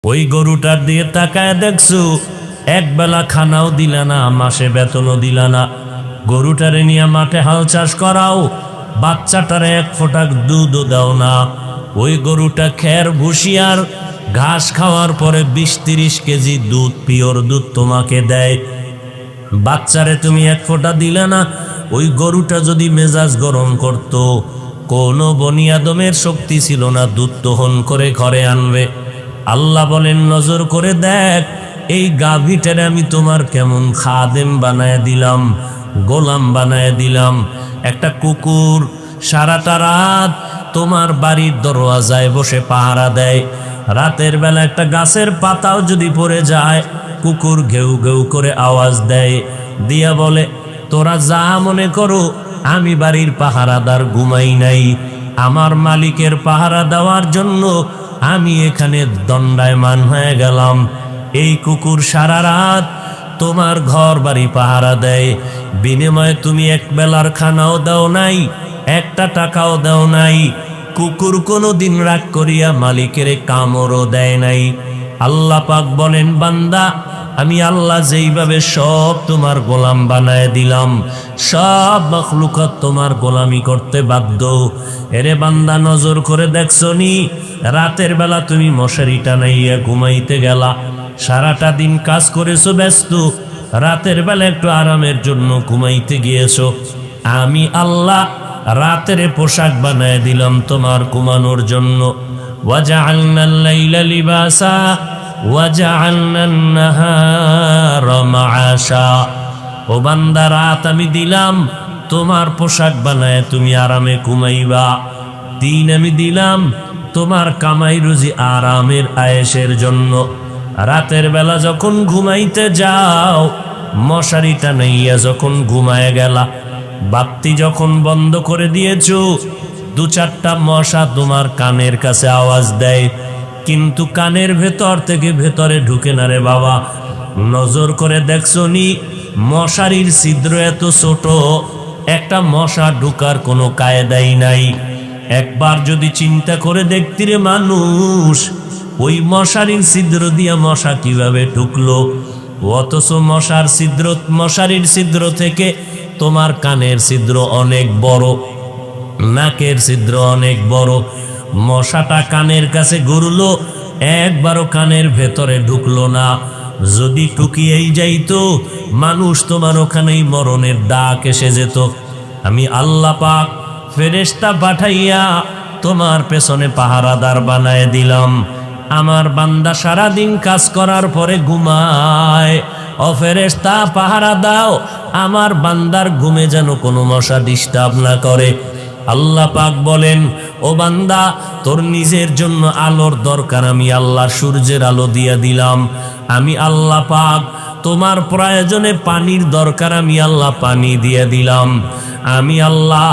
ওই গরুটার দিয়ে তাকায় দেখছো একবেলা খানাও দিলা না, মাসে বেতনও দিলা না। গরুটারে নিয়ে মাঠে হাল চাষ করাও, বাচ্চাটারে এক ফোঁটা দুধও দাও না। ওই গরুটা খের ভুসি আর ঘাস খাওয়ার পরে 20-30 কেজি দুধ, পিওর দুধ তোমাকে দেয়। বাচ্চারে তুমি এক ফোঁটা দিলে না। ওই গরুটা যদি মেজাজ গরম করত, কোনো বনি আদমের শক্তি ছিল না দুধ দহন করে ঘরে আনবে। আল্লাহ বলেন নজর করে দেখ, এই গাভীটারে আমি তোমার কেমন খাদেম বানায় দিলাম, গোলাম বানায় দিলাম। একটা কুকুর সারাটা রাত তোমার বাড়ির দরওয়াজায় বসে পাহারা দেয়। রাতের বেলা একটা গাছের পাতাও যদি পড়ে যায়, কুকুর ঘেউ ঘেউ করে আওয়াজ দেয়, দিয়া বলে তোরা যা মনে করো, আমি বাড়ির পাহারাদার ঘুমাই নাই। আমার মালিকের পাহারা দেওয়ার জন্য আমি এখানে দণ্ডায়মান হয়ে গেলাম। এই কুকুর সারা রাত তোমার ঘর বাড়ি পাহারা দেয়, বিনিময়ে তুমি এক বেলার খানাও দাও নাই, একটা টাকাও দাও নাই। কুকুর কোনো দিন রাগ করিয়া মালিকের কামড়ও দেয় নাই। আল্লাহ পাক বলেন বান্দা, আমি আল্লাহ যেইভাবে সব তোমার গোলাম বানায় দিলাম, সব মখলুকাত তোমার গোলামি করতে বাধ্য। এরে বান্দা নজর করে দেখছো নি, রাতের বেলা তুমি মশারি টানাইয়া ঘুমাইতে গেলা, সারাটা দিন কাজ করেছো ব্যস্ত, রাতের বেলা একটু আরামের জন্য ঘুমাইতে গিয়েছো। আমি আল্লাহ রাতের পোশাক বানায় দিলাম তোমার ঘুমানোর জন্য। ওয়াজআলনাল লাইলা লিবাসা ওয়াজআলনান নাহারা মাআশা। ও বান্দা, রাত আমি দিলাম তোমার পোশাক বানায় তুমি আরামে ঘুমাইবা, দিন আমি দিলাম তোমার কামাই রুজি আরামের আয়েশের জন্য। রাতের বেলা যখন ঘুমাইতে যাও, মশারিটা নাইয়া যখন ঘুমায় গেলা, বাতি যখন বন্ধ করে দিয়েছো, 2-4টা মশা তোমার কানের কাছে আওয়াজ দেয়, কিন্তু কানের ভেতর থেকে ভেতরে ঢুকে না রে বাবা। নজর করে দেখছো নি, মশারির ছিদ্র এত ছোট, একটা মশা ঢুকার কোনো কায়দাই নাই। একবার যদি চিন্তা করে দেখতি রে মানুষ, ওই মশারির ছিদ্র দিয়া মশা কিভাবে ঢুকলো, অথচ মশারির ছিদ্র থেকে তোমার কানের ছিদ্র অনেক বড়, নাকের ছিদ্র অনেক বড়। মশাটা কানের কাছে ঘুরলো, একবারও কানের ভেতরে ঢুকলো না। যদি টুকিয়েই যাইতো, মানুষ তোমার ওখানেই মরণের ডাক এসে যেত। আমি আল্লাহ পাক ফেরেশতা পাঠাইয়া তোমার পেছনে পাহারাদার বানায় দিলাম। আমার বান্দা সারাদিন কাজ করার পরে ঘুমায়, ও ফেরেশতা পাহারা দাও আমার বান্দার ঘুমে যেন কোনো মশা ডিস্টার্ব না করে। আল্লাহ পাক বলেন, ও বান্দা, তোর নিজের জন্য আলোর দরকার, আমি আল্লাহ সূর্যের আলো দিয়া দিলাম। আমি আল্লাহ পাক তোমার প্রয়োজনে পানির দরকার, আমি আল্লাহ পানি দিয়ে দিলাম। আমি আল্লাহ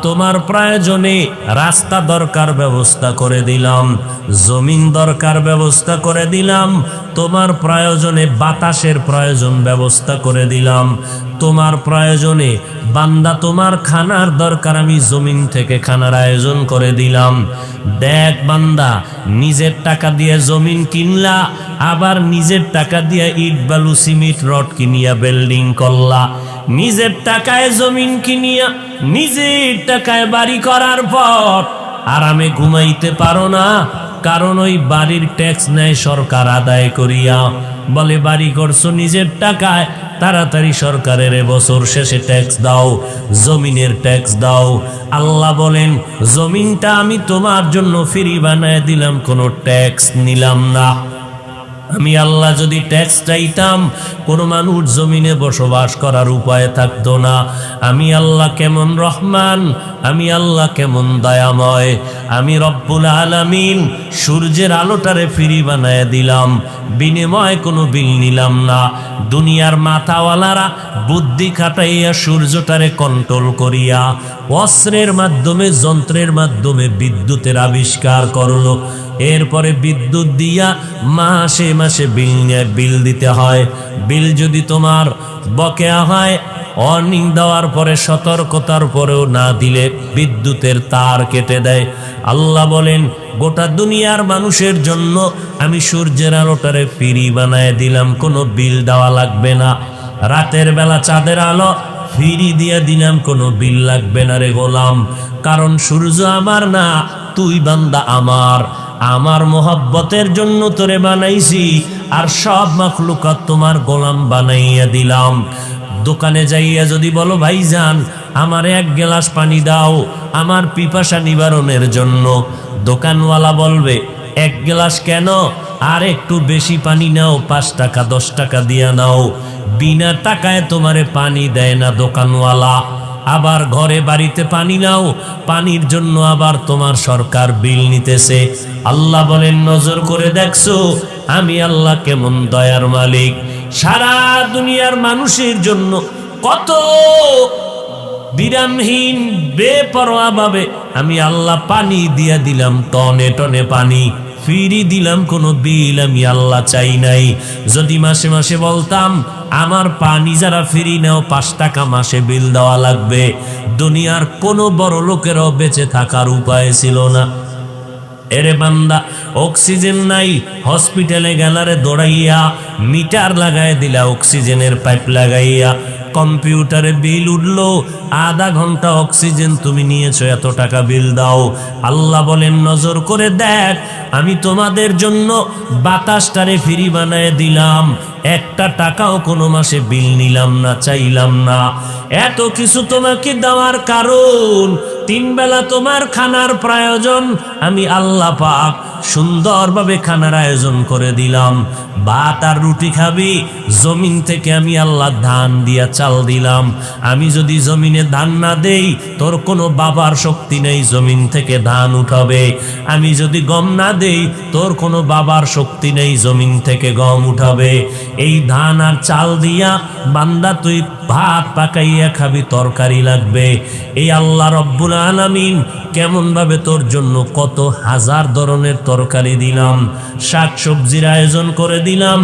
তোমার প্রয়োজনে রাস্তা দরকার ব্যবস্থা করে দিলাম, জমিন দরকার ব্যবস্থা করে দিলাম। তোমার প্রয়োজনে বাতাসের প্রয়োজন ব্যবস্থা করে দিলাম। তোমার প্রয়োজনে বান্দা তোমার খানার দরকার, আমি জমিন থেকে খানার আয়োজন করে দিলাম। দেখ বান্দা, নিজের টাকা দিয়ে জমিন কিনলা, আবার নিজের টাকা দিয়ে ইট বালু সিমেন্ট রড কিনিয়া বিল্ডিং করলা। নিজের টাকায় জমিন কিনিয়া নিজের টাকায় বাড়ি করার পর আরামে ঘুমাইতে পারো না, কারণ ওই বাড়ির ট্যাক্স নেয় সরকার আদায় করিয়া। বলে বাড়ি করছো নিজের টাকায়, তাড়াতাড়ি সরকারের এবছর শেষে ট্যাক্স দাও, জমিনের ট্যাক্স দাও। আল্লাহ বলেন, জমিনটা আমি তোমার জন্য ফ্রি বানায় দিলাম, কোনো ট্যাক্স নিলাম না। আমি আল্লাহ যদি ট্যাক্স চাইতাম, কোনো মানুষ জমিনে বসবাস করার উপায় থাকতো না। আমি আল্লাহ কেমন রহমান, আমি আল্লাহ কেমন দয়াময়। আমি রব্বুল আলামিন সূর্যের আলোটারে ফ্রি বানায় দিলাম, বিনিময়ে কোনো বিল নিলাম না। দুনিয়ার মাথাওয়ালারা বুদ্ধি খাটাইয়া সূর্যটারে কন্ট্রোল করিয়া অস্ত্রের মাধ্যমে, যন্ত্রের মাধ্যমে বিদ্যুতের আবিষ্কার করলো। এরপরে বিদ্যুৎ দিয়া মাসে মাসে বিল দিতে হয়। বিল যদি তোমার বকেয়া হয়, ওয়ার্নিং দেওয়ার পরে, সতর্কতার পরেও না দিলে বিদ্যুতের তার কেটে দেয়। আল্লাহ বলেন, গোটা দুনিয়ার মানুষের জন্য আমি সূর্যের আলোটারে ফ্রি বানায় দিলাম, কোনো বিল দেওয়া লাগবে না। রাতের বেলা চাঁদের আলো ফ্রি দিয়ে দিলাম, কোনো বিল লাগবে না রে গোলাম। কারণ সূর্য আমার না, তুই বান্দা আমার। আমার মোহাব্বতের জন্য তোরে বানাইছি, আর সব মাখলুকাত তোমার গোলাম বানাইয়া দিলাম। দোকানে যাইয়া যদি বলো ভাইজান আমার এক গ্লাস পানি দাও আমার পিপাসা নিবারণের জন্য, দোকানওয়ালা বলবে এক গ্লাস কেন, আর একটু বেশি পানি নাও, 5 টাকা 10 টাকা দিয়া নাও। বিনা টাকায় তোমারে পানি দেয় না দোকানওয়ালা। আবার ঘরে বাড়িতে পানি নাও, পানির জন্য আবার তোমার সরকার বিল নিতেছে। আল্লাহ বলেন নজর করে দেখছো আমি আল্লাহ কেমন দয়ার মালিক। সারা দুনিয়ার মানুষের জন্য কত বিরামহীন বেপরোয়া ভাবে আমি আল্লাহ পানি দিয়া দিলাম, টনে টনে পানি ফিরি দিলাম, কোনো বিল আমি আল্লাহ চাই নাই। যদি মাসে মাসে বলতাম আমার পানি যারা ফিরি নাও 5 টাকা মাসে বিল দেওয়া লাগবে, দুনিয়ার কোনো বড় লোকেরও বেঁচে থাকার উপায় ছিল না। এরে বান্দা অক্সিজেন নাই, হসপিটালে গেলারে দৌড়াইয়া মিটার লাগাই দিলা, অক্সিজেনের পাইপ লাগাইয়া। কম্পিউটারে বিল উঠলো, আধা ঘন্টা অক্সিজেন তুমি নিয়েছো, এত টাকা বিল দাও। আল্লাহ বলেন নজর করে দেখ আমি তোমাদের জন্য বাতাসটারে ফ্রি বানায় দিলাম, 1 টাকাও কোনো মাসে বিল নিলাম না, চাইলাম না। এত কিছু তোমাকে দেওয়ার কারণ 3 বেলা তোমার খানার প্রয়োজন, আমি আল্লাহ পাক সুন্দরভাবে খানার আয়োজন করে দিলাম। ভাত আর রুটি খাবি, জমিন থেকে আমি আল্লাহ ধান দিয়া চাল দিলাম। আমি যদি জমিনে ধান না দেই তোর কোনো বাবার শক্তি নেই জমিন থেকে ধান উঠাবে। আমি যদি গম না দেই তোর কোনো বাবার শক্তি নেই জমিন থেকে গম উঠাবে। এই ধান আর চাল দিয়া বান্দা তুই ভাত পাকাইয়া খাবি, তরকারি লাগবে। এই আল্লাহ রব্বুল আলামিন কেমন ভাবে তোর জন্য কত হাজার ধরনের তরকারি দিলাম, শাক সবজির আয়োজন করে দিলাম,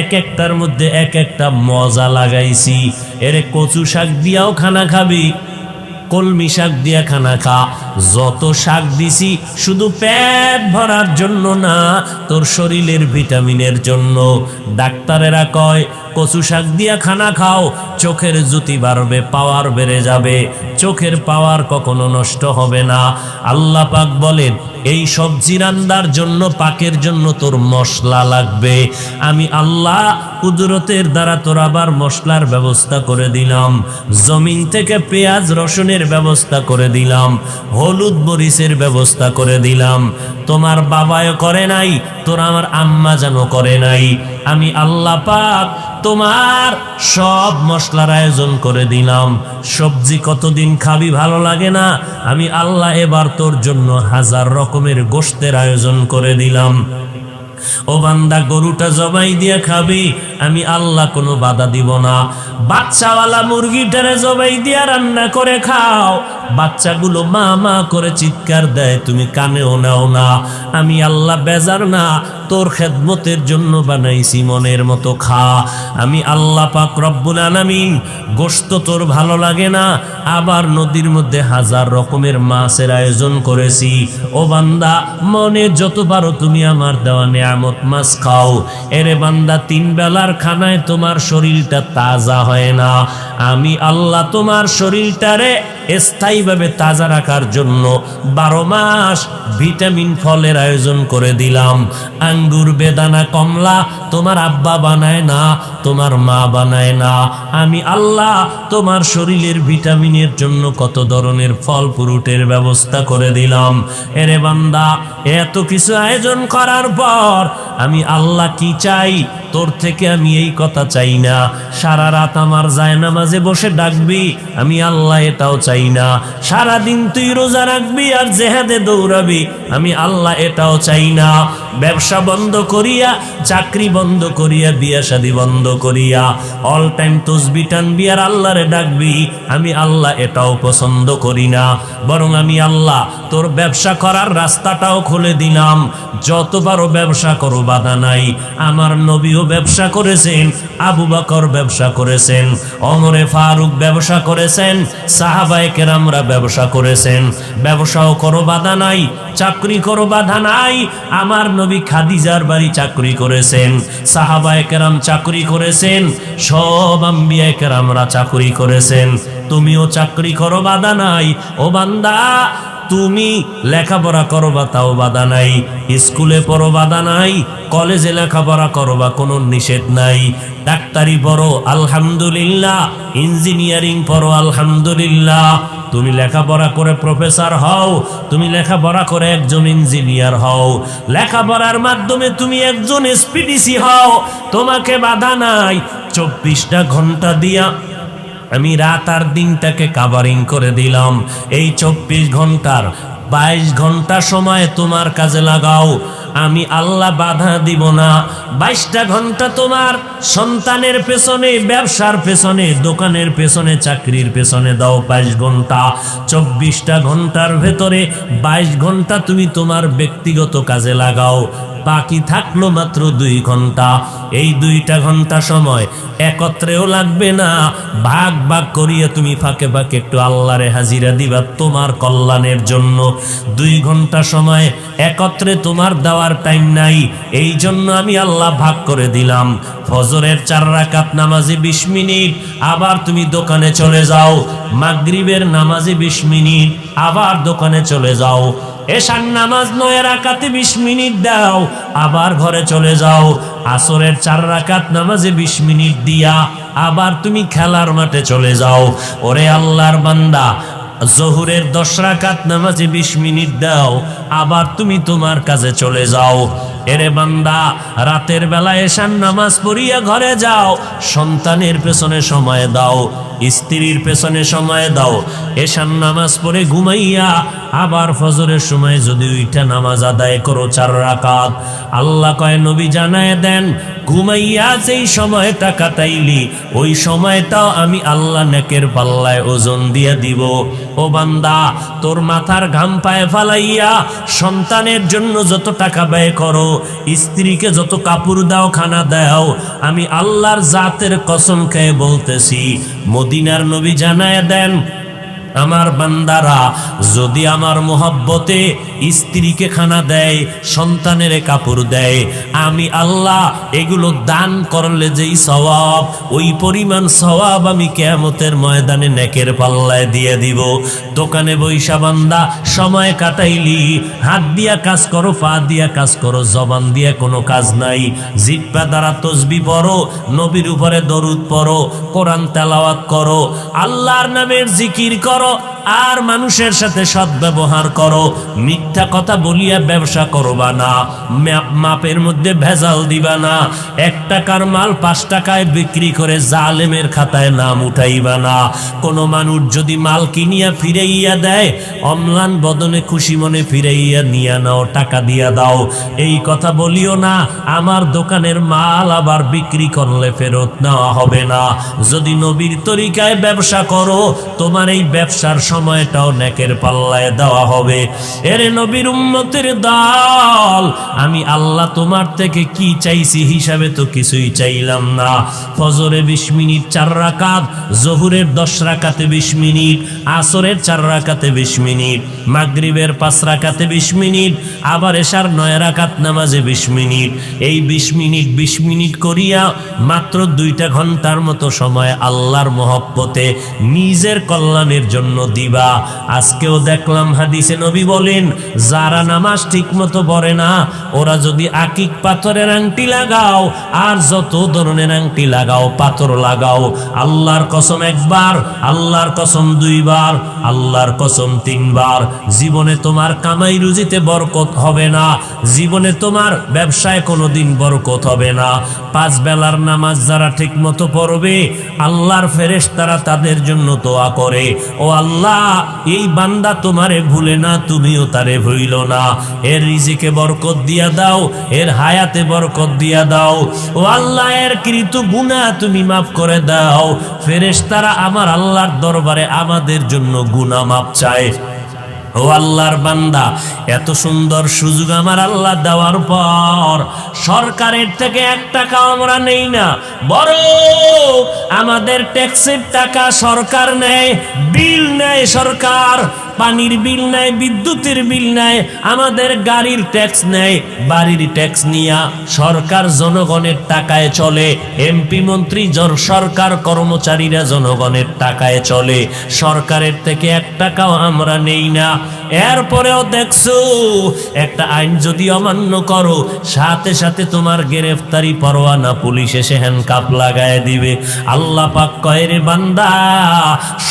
এক একটার মধ্যে এক একটা মজা লাগাইছি। এরে কচু শাক দিয়াও খানা খাবি, কলমি শাক দিয়া খানা খা। যত শাক দিছি শুধু পেট ভরার জন্য না, তোর শরীরের ভিটামিনের জন্য। ডাক্তারেরা কয় কচু শাক দিয়া খানা খাও, চোখের জ্যোতি বাড়বে, পাওয়ার বেড়ে যাবে, চোখের পাওয়ার কখনো নষ্ট হবে না। আল্লাহ পাক বলেন এই সবজি রান্নার জন্য পাকের জন্য তোর মশলা লাগবে। আমি আল্লাহ কুদরতের দ্বারা তোর আবার মশলার ব্যবস্থা করে দিলাম, জমিন থেকে পেঁয়াজ রসুনের ব্যবস্থা করে দিলাম, হলুদ মরিচের ব্যবস্থা করে দিলাম। তোমার বাবাও করে নাই, তোর আমার আম্মা জানো করে নাই। আমি আল্লাহ পাক তোমার সব মশলার আয়োজন করে দিলাম। সবজি কতদিন খাবি ভালো লাগে না, আমি আল্লাহ এবার তোর জন্য 1000 রকমের গোশতের আয়োজন করে দিলাম। ও বান্দা গরুটা জবাই দিয়ে খাবি, আমি আল্লাহ কোনো বাধা দিব না। বাচ্চাওয়ালা মুরগিটারে জবাই দিয়া রান্না করে খাও, বাচ্চাগুলো মা মা করে চিৎকার দেয়, তুমি কানেও নাও না। আমি আল্লাহ বেজার না, তোর খেদমতের জন্য বানাইছি, মনের মতো খা। আমি আল্লাহ পাক রব্বুল আলামিন গোশত তোর ভালো লাগে না, আবার নদীর মধ্যে 1000 রকমের মাছের আয়োজন করেছি। ও বান্দা মনে যত পারো তুমি আমার দেওয়া নিয়ামত মাছ খাও। এরে বান্দা 3 বেলার খানায় তোমার শরীরটা তাজা হয় না, আমি আল্লাহ তোমার শরীরটারে স্থায়ীভাবে তাজা রাখার জন্য 12 মাস ভিটামিন ফলের আয়োজন করে দিলাম। আঙ্গুর বেদানা কমলা তোমার আব্বা বানায় না, তোমার মা বানায় না, আমি আল্লাহ তোমার শরীরের ভিটামিনের জন্য কত ধরনের ফল ফ্রুটের ব্যবস্থা করে দিলাম। এরে বান্দা এত কিছু আয়োজন করার পর আমি আল্লাহ কি চাই তোর থেকে? আমি এই কথা চাই না সারা রাত আমার জায়নামাজে বসে ডাকবি, আমি আল্লাহ এটাও চাই না সারাদিন তুই রোজা রাখবি আর জেহাদে দৌড়াবি, আমি আল্লাহ এটাও চাই না ব্যবসা বন্ধ করিয়া, চাকরি বন্ধ করিয়া, বিয়া শাদী বন্ধ করিয়া অল টাইম তসবিহ টানবি আর আল্লাহরে ডাকবি, আমি আল্লাহ এটাও পছন্দ করি না। বরং আমি আল্লাহ তোর ব্যবসা করার রাস্তাটাও খুলে দিলাম, যত পারো ব্যবসা করো, বাধা নাই। আমার নবীও নবীও ব্যবসা করেছেন, আবু বকর ব্যবসা করেছেন, ওমরে ফারুক ব্যবসা করেছেন, সাহাবায়ে কেরামরা ব্যবসা করেছেন। ব্যবসাও করো বাধা নাই, চাকরি করো বাধা নাই। আমার নবী খাদিজার বাড়ি চাকরি করেছেন, সাহাবায়ে কেরাম চাকরি করেছেন, সব আম্বিয়ায়ে কেরামরা চাকরি করেছেন। তুমিও চাকরি করো বাধা নাই। ও বান্দা, তুমি লেখাপড়া করবা তাও বাধা নাই, স্কুলে পড়ো বাধা নাই, কলেজে লেখাপড়া করবা কোনো নিষেধ নাই। ডাক্তারি পড়ো আলহামদুলিল্লাহ, ইঞ্জিনিয়ারিং পড়ো আলহামদুলিল্লাহ। তুমি লেখাপড়া করে প্রফেসর হও, তুমি লেখাপড়া করে একজন ইঞ্জিনিয়ার হও, লেখাপড়ার মাধ্যমে তুমি একজন এসপিডিসি হও, তোমাকে বাধা নাই। 24টা ঘন্টা দিয়া আমি রাত আর দিনটাকে কাভারিং করে দিলাম। এই 24 ঘন্টার 22 ঘন্টা সময় তোমার কাজে লাগাও, আমি আল্লাহ বাধা দিব না। 22টা ঘন্টা তোমার সন্তানের পেছনে, ব্যবসার পেছনে, দোকানের পেছনে, চাকরির পেছনে দাও 22 ঘন্টা। 24টা ঘন্টার ভেতরে 22 ঘন্টা তুমি তোমার ব্যক্তিগত কাজে লাগাও। বাকি থাকলো মাত্র 2 ঘন্টা। এই 2টা ঘন্টা সময় একত্রেও লাগবে না, ভাগ ভাগ করিয়ে তুমি ফাঁকে ফাঁকে একটু আল্লাহরে হাজিরা দিবা তোমার কল্যাণের জন্য। 2 ঘন্টা সময় একত্রে তোমার দেওয়ার টাইম নাই, এই জন্য আমি আল্লাহ ভাগ করে দিলাম। ফজরের 4 রাকাত নামাজে 20 মিনিট, আবার তুমি দোকানে চলে যাও। মাগরিবের নামাজে 20 মিনিট, আবার দোকানে চলে যাও। এশার নামাজ 9 রাকাতে 20 মিনিট দাও, আবার ঘরে চলে যাও। আসরের 4 রাকাত নামাজে 20 মিনিট দিয়া আবার তুমি খেলার মাঠে চলে যাও। ওরে আল্লাহর বান্দা, জোহরের 10 রাকাত নামাজে 20 মিনিট দাও, আবার তুমি তোমার কাজে চলে যাও। এরে বান্দা, রাতের বেলা এশার নামাজ পড়িয়া ঘরে যাও, সন্তানের পেছনে সময় দাও, স্ত্রীর পেছনে সময় দাও। এশার নামাজ পড়ে ঘুমাইয়া আবার ফজরের সময় যদি ওইটা নামাজ আদায় করো 4 রাকাত। আল্লাহ কয়, নবী জানায় দেন, ঘুমাইয়া যেই সময়টা কাটাইলি ওই সময়টাও আমি আল্লাহ নেকের পাল্লায় ওজন দিয়ে দিব। ও বান্দা, তোর মাথার ঘাম পায়ে ফালাইয়া সন্তানের জন্য যত টাকা ব্যয় করো, স্ত্রীকে যত কাপড় দাও, খানা দাও, আমি আল্লাহর জাতের কসম খেয়ে বলতেছি, মদিনার নবী জানায় দেন, আমার বান্দারা যদি আমার মোহাব্বতে স্ত্রীকে খানা দেয়, সন্তানের কাপড় দেয়, আমি আল্লাহ এগুলো দান করলে যেই সওয়াব, ওই পরিমাণ সওয়াব আমি কিয়ামতের ময়দানে নেকের পাল্লায় দিয়ে দিব। দোকানে বৈশা বান্দা সময় কাটাইলি, হাত দিয়া কাজ করো, পা দিয়া কাজ করো, জবান দিয়া কোনো কাজ নাই। জিহ্বা দ্বারা তসবিহ পড়ো, নবীর উপরে দরুদ পড়ো, কোরআন তেলাওয়াত করো, আল্লাহর নামের জিকির করো, আর মানুষের সাথে সদ্ব্যবহার করো। মিথ্যা কথা বলিয়া ব্যবসা করবা না, মাপের মধ্যে ভেজাল দিবা না। 1 টাকার মাল 5 টাকায় বিক্রি করে জালেমের খাতায় নাম উঠাইবা না। কোনো মানুষ যদি মাল কিনিয়া ফিরাইয়া দেয়, অম্লান বদনে খুশি মনে ফিরাইয়া নিয়া নাও, টাকা দিয়া দাও। এই কথা বলিও না, আমার দোকানের মাল আবার বিক্রি করলে ফেরত নেওয়া হবে না। যদি নবীর তরিকায় ব্যবসা করো, তোমার এই ব্যবসার সময়টাও নেকের পাল্লায় দেওয়া হবে। এরে নবীর উম্মতের দল, আমি আল্লাহ তোমার থেকে কি চাইছি হিসাবে তো কিছুই চাইলাম না। ফজরে 20 মিনিট 4 রাকাত, জোহরের 10 রাকাতে 20 মিনিট, আসরের 4 রাকাতে 20 মিনিট, মাগরিবের 5 রাকাতে 20 মিনিট, আবার এশার 9 রাকাত নামাজে 20 মিনিট। এই 20 মিনিট 20 মিনিট করিয়া মাত্র 2টা ঘন্টার মতো সময় আল্লাহর মহব্বতে নিজের কল্যাণের জন্য দিবা। আজকেও দেখলাম হাদিসে নবী বলেন, যারা নামাজ ঠিক মতো পড়ে না, ওরা যদি আকিক পাথরের আংটি লাগাও আর যত ধরনের আংটি লাগাও, পাথর লাগাও, আল্লাহর কসম 1 বার, আল্লাহর কসম 2 বার, আল্লাহর কসম 3 বার, জীবনে তোমার কামাই রুজিতে বরকত হবে না, জীবনে তোমার ব্যবসায় কোনোদিন বরকত হবে না। 5 বেলার নামাজ যারা ঠিক মতো পড়বে, আল্লাহর ফেরেশতারা তাদের জন্য দোয়া করে, ও আল্লাহ, এই বান্দা তোমারে ভুলে না, তুমিও তারে ভুইল না, এর রিজিকে বরকত দিয়া দাও, এর হায়াতে বরকত দিয়া দাও। ও আল্লাহ, এর কৃত গুনাহ তুমি মাফ করে দাও। ফেরেশতারা আমার আল্লাহর দরবারে আমাদের জন্য গুনাহ মাফ চায়। ও আল্লাহর বান্দা, এত সুন্দর সুযোগ আমার আল্লাহ দেওয়ার পর সরকারের থেকে 1 টাকাও আমরা নেই না, বরং আমাদের ট্যাক্সের টাকা সরকার নেয়, বিল নেয় সরকার, পানির বিল নেয়, বিদ্যুতের বিল নেয়, আমাদের গাড়ির ট্যাক্স নেয়, বাড়ির ট্যাক্স নিয়া সরকার জনগণের টাকায় চলে, এমপি মন্ত্রী সরকার, কর্মচারীরা জনগণের টাকায় চলে, সরকারের থেকে 1 টাকাও আমরা নেই না। এরপরেও দেখছো একটা আইন যদি অমান্য করো, সাথে সাথে তোমার গ্রেফতারি পরোয়ানা, পুলিশ এসে হ্যান্ডকাপ লাগায় দিবে। আল্লাহ পাক কয়, রে বান্দা,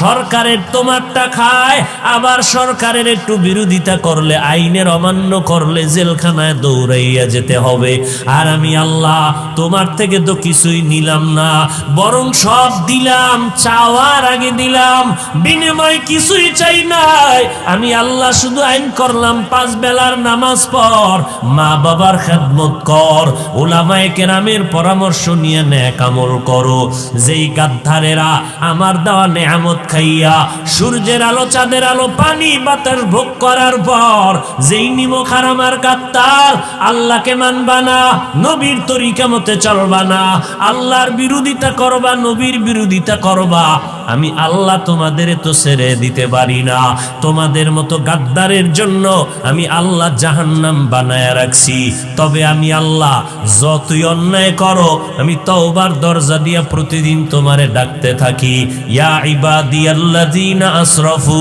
সরকারের তোমারটা খায়, আবার সরকারের একটু বিরোধিতা করলে, আইনের অমান্য করলে জেলখানায় দৌড়াইয়া যেতে হবে। আর আমি আল্লাহ তোমার থেকে তো কিছুই নিলাম না, বরং সব দিলাম, চাওয়ার আগে দিলাম, বিনিময় কিছুই চাই নাই। আমি আল্লাহ শুধু আইন করলাম 5 বেলার নামাজ পড়, মা বাবার খেদমত কর, উলামায়ে কেরামের পরামর্শ নিয়ে নেক আমল করো। যেই গাদ্দারেরা আমার দেওয়া নেয়ামত খাইয়া সূর্যের আলো, চাঁদের আলো, পানি বাতাস ভোগ করার পর যেই নিমক আর আমার গাদ্দার, আল্লাহকে মানবা না, নবীর তরিকা মতে চলবা না, আল্লাহর বিরোধিতা করবা, নবীর বিরোধিতা করবা, আমি আল্লাহ তোমাদের তো ছেড়ে দিতে পারি না। তোমাদের মতো গাদ্দারের জন্য আমি আল্লাহ জাহান্নাম বানায়া রাখছি। তবে আমি আল্লাহ যতই অন্যায় করো, আমি তওবার দরজা দিয়া প্রতিদিন তোমারে ডাকতে থাকি, ইয়া ইবাদিয়াল্লাযীনা আসরাফু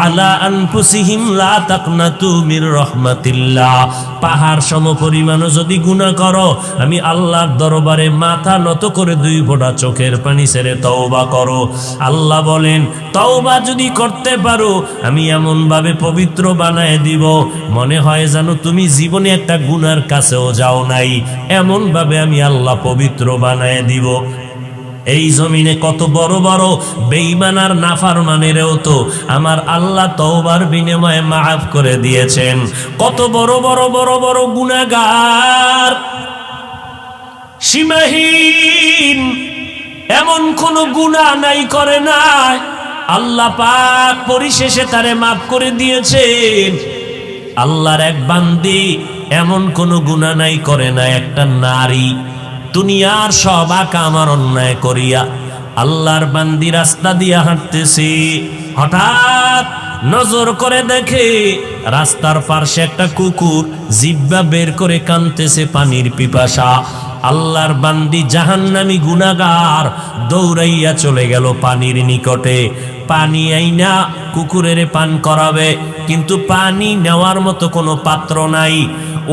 আলা আনফুসিহিম লা তাকনাতু মির রাহমাতিল্লাহ। পাহাড় সম পরিমাণও যদি গুনাহ করো, আমি আল্লাহর দরবারে মাথা নত করে 2 ফোঁটা চোখের পানি ছেড়ে তওবা করো। আল্লাহ বলেন, তওবা যদি করতে পারো, আমি এমন ভাবে পবিত্র বানায় দিব, মনে হয় যেন তুমি জীবনে একটা গুনার কাছেও যাও নাই, এমন ভাবে আমি আল্লাহ পবিত্র বানায় দিব। এই জমিনে কত বড় বড় বেঈমান আর নাফরমানেরও তো আমার আল্লাহ তওবার বিনিময়ে মাফ করে দিয়েছেন। কত বড় বড় বড় বড় গুনাহগার, সীমাহীন, এমন কোন গুনাহ নাই করে নাই, আল্লাহ পাক পরিশেষে তারে মাফ করে দিয়েছেন। আল্লাহর এক বান্দি এমন কোন গুনাহ নাই করে না। একটা নারী দুনিয়ার সব আমার অন্যায় করিয়া আল্লাহর বান্দি রাস্তা দিয়া হাঁটতেছে, হঠাৎ নজর করে দেখে রাস্তার পাশে একটা কুকুর জিহ্বা বের করে কাঁদতেছে, পানির পিপাসা। আল্লাহর বান্দি জাহান্নামী গুনাহগার দৌড়াইয়া চলে গেল পানির নিকটে, পানি আইনা কুকুরের পান করাবে, কিন্তু পানি নেওয়ার মতো কোনো পাত্র নাই।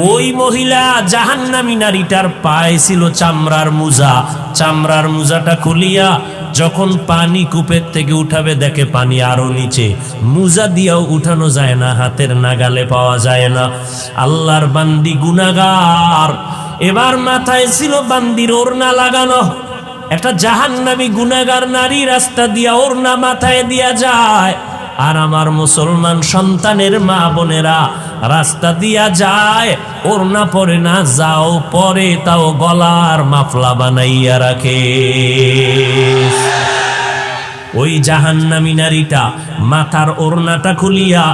ওই মহিলা জাহান্নামী নারীটার পায়ে ছিল চামড়ার মুজা, চামড়ার মুজাটা খুলিয়া যখন পানি কূপের থেকে উঠাবে, দেখে পানি আরো নিচে, মুজা দিয়েও উঠানো যায় না, হাতের নাগালে পাওয়া যায় না। আল্লাহর বান্দি গুনাহগার, এবার মাথায় ছিল বান্দির ওড়না লাগানো। একটা জাহান্নামী গুনাহগার নারী রাস্তা দিয়া ওড়না মাথায় দিয়া যায়, আর আমার মুসলমান সন্তানের মা বোনেরা রাস্তা দিয়া যায়, ওড়না পরে না, যাও পরে তাও গলার মাফলা বানাইয়া রাখে। ওই জাহান্নামী নারীটা মাথার ওড়নাটা খুলিয়া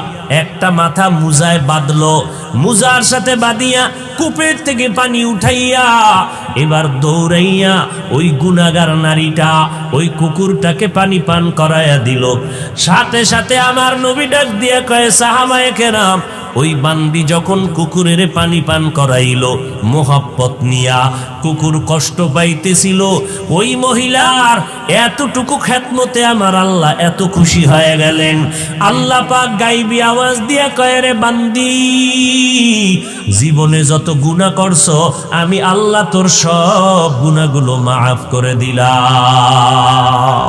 একটা মাথা মুজায় বাঁধলো, মুজার সাথে বাঁধিয়া কূপের থেকে পানি উঠাইয়া এবার দৌড়াইয়া ওই গুনাহগার নারীটা ওই কুকুরটাকে পানি পান করাইয়া দিল। সাথে সাথে আমার নবী ডাক দিয়া কয়, সাহাবায়ে কেরাম, ওই বান্দি যখন কুকুরের পানি পান করাইল মোহাব্বত নিয়া, কুকুর কষ্ট পাইতেছিল, ওই মহিলার এতটুকু খেদমতে আমার আল্লাহ এত খুশি হয়ে গেলেন। আল্লাহ পাক গাইবি আওয়াজ দিয়া কয়, রে বান্দি, জীবনে যত গুনাহ করছো আমি আল্লাহ তোর সব গুনাহগুলো মাফ করে দিলাম।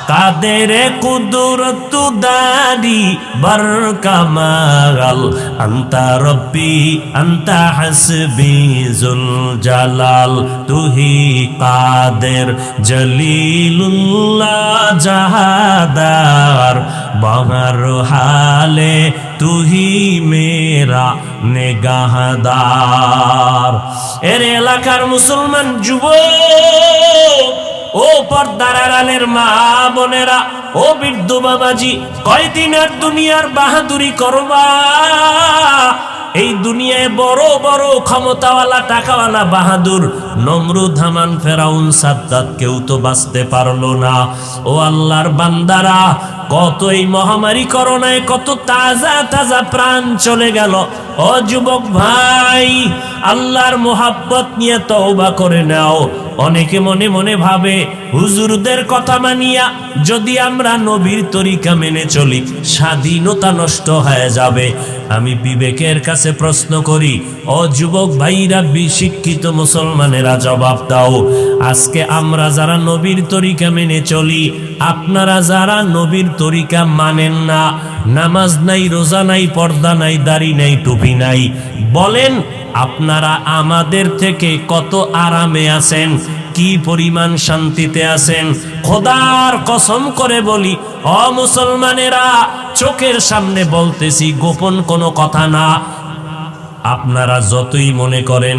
কাদের কুদরত দারি বর কামাল, আন্তা রব্বি আন্তা হাসবি জুল জালাল, তুহি কাদের জলিলুল্লাহ জাহাদার, বাহার হালে তুহি মেরা নেগাহদার। এর এলাকার মুসলমান যুবক, ও পর্দার আড়ালের মা বোনেরা, ও বৃদ্ধ বাবাজি, কয়দিন আর দুনিয়ার বাহাদুরি করবা? এই দুনিয়ায় বড় বড় ক্ষমতাওয়ালা টাকাওয়ালা বাহাদুর নমরুদ, হামান, ফেরাউন, সাদ্দাত কেউ তো বাঁচতে পারলো না। ও আল্লাহর বান্দারা, কত এই মহামারী করোনায় কত তাজা তাজা প্রাণ চলে গেল। ও যুবক ভাই, আল্লাহর মোহাব্বত নিয়ে তওবা করে নাও। অনেকে মনে মনে ভাবে হুজুরদের কথা মানিয়া যদি আমরা নবীর তরিকা মেনে চলি স্বাধীনতা নষ্ট হয়ে যাবে। আমি বিবেকের কাছে প্রশ্ন করি, ও যুবক ভাইরা, বিশিক্ষিত মুসলমানেরা, জবাব দাও। আজকে আমরা যারা নবীর তরিকা মেনে চলি, আপনারা যারা নবীর তরিকা মানেন না, নামাজ নাই, রোজা নাই, পর্দা নাই, দাড়ি নাই, টুপি নাই, বলেন আপনারা আমাদের থেকে কত আরামে আছেন, কি পরিমাণ শান্তিতে আছেন? খোদার কসম করে বলি, ও মুসলমানেরা, চোখের সামনে বলতেছি, গোপন কোনো কথা না। আপনারা যতই মনে করেন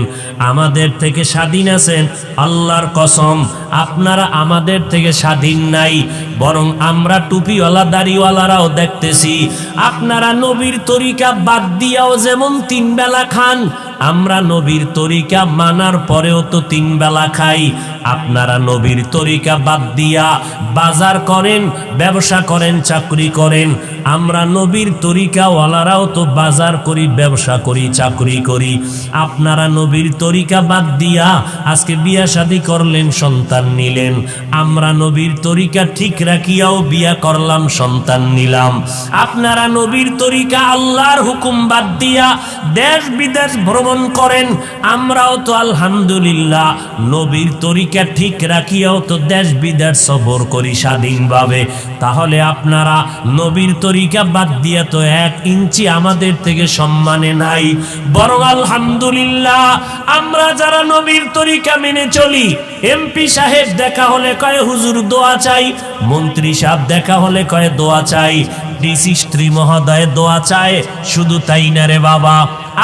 আমাদের থেকে স্বাধীন আছেন, আল্লাহর কসম আপনারা আমাদের থেকে স্বাধীন নাই। বরং আমরা টুপিওয়ালা দাড়িওয়ালারাও দেখতেছি আপনারা নবীর তরিকা বাদ দিয়াও যেমন 3 বেলা খান, আমরা নবীর তরিকা মানার পরেও তো 3 বেলা খাই। আপনারা নবীর তরিকা বাদ দিয়া বাজার করেন, ব্যবসা করেন, চাকরি করেন। আমরা নবীর তরিকাওয়ালারাও তো বাজার করি, ব্যবসা করি, চাকরি করি। আপনারা নবীর তরিকা বাদ দিয়া আজকে বিয়া শাদী করলেন, সন্তান নিলেন। আমরা নবীর তরিকা ঠিক রাখিয়াও বিয়া করলাম, সন্তান নিলাম। আপনারা নবীর তরিকা আল্লাহর হুকুম বাদ দিয়া দেশ বিদেশ ভ্রমণ করেন। আমরাও তো আলহামদুলিল্লাহ নবীর তরিকা ঠিক রাখিয়াও তো দেশ বিদেশ সফর করি স্বাধীনভাবে। তাহলে আপনারা নবীর তরিকা বাদ দিয়া তো 1 ইঞ্চি আমাদের থেকে সম্মানে নাই। বরং আলহামদুলিল্লাহ আমরা যারা নবীর তরিকা মেনে চলি, এমপি সাহেব দেখা হলে কয় হুজুর দোয়া চাই, মন্ত্রী সাহেব দেখা হলে কয় দোয়া চাই, ডিসি স্ত্রী মহোদয় দোয়া চায়। শুধু তাই না রে বাবা,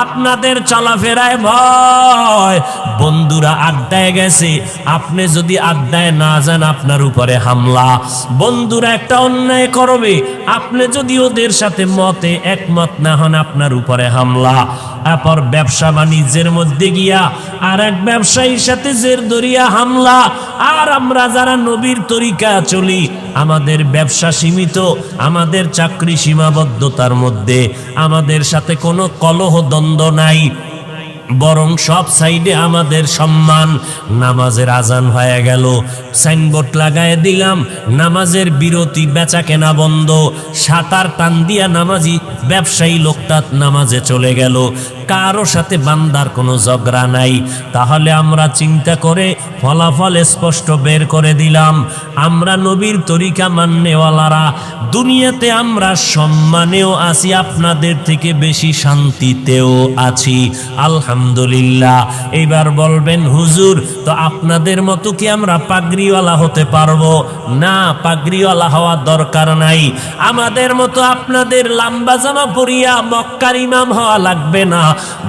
আপনাদের চলাফেরায় ভয়। বন্ধুরা আড্ডায় গেছে, আপনি যদি আড্ডায় না যান আপনার উপরে হামলা। বন্ধুরা একটা অন্যায় করবে, আপনি যদি ওদের সাথে মতে একমত না হন আপনার উপরে হামলা। তারপর ব্যবসা বাণিজ্যের মধ্যে গিয়া আর এক ব্যবসায়ীর সাথে জের ধরিয়া হামলা। আর আমরা যারা নবীর তরিকা চলি, আমাদের ব্যবসা সীমিত, আমাদের চাকরি সীমাবদ্ধতার মধ্যে, আমাদের সাথে কোনো কলহ দ্বন্দ্ব নাই, বরং সব সাইডে আমাদের সম্মান। নামাজের আজান হয়ে গেল, সাইনবোর্ড লাগায় দিলাম নামাজের বিরতি, বেচা কেনা বন্ধ। সাঁতার টান দিয়া নামাজি ব্যবসায়ী লোকটা নামাজে চলে গেল, কারো সাথে বান্দার কোনো ঝগড়া নাই। তাহলে আমরা চিন্তা করে ফলাফল স্পষ্ট বের করে দিলাম, আমরা নবীর তরিকা মাননেওয়ালারা দুনিয়াতে আমরা সম্মানেও আছি, আপনাদের থেকে বেশি শান্তিতেও আছি, আলহামদুলিল্লাহ। এইবার বলবেন হুজুর, তো আপনাদের মতো কি আমরা পাগড়িওয়ালা হতে পারবো? না, পাগড়িওয়ালা হওয়ার দরকার নাই। আমাদের মতো আপনাদের লম্বা জামা পরিয়া মক্কার ইমাম হওয়া লাগবে না।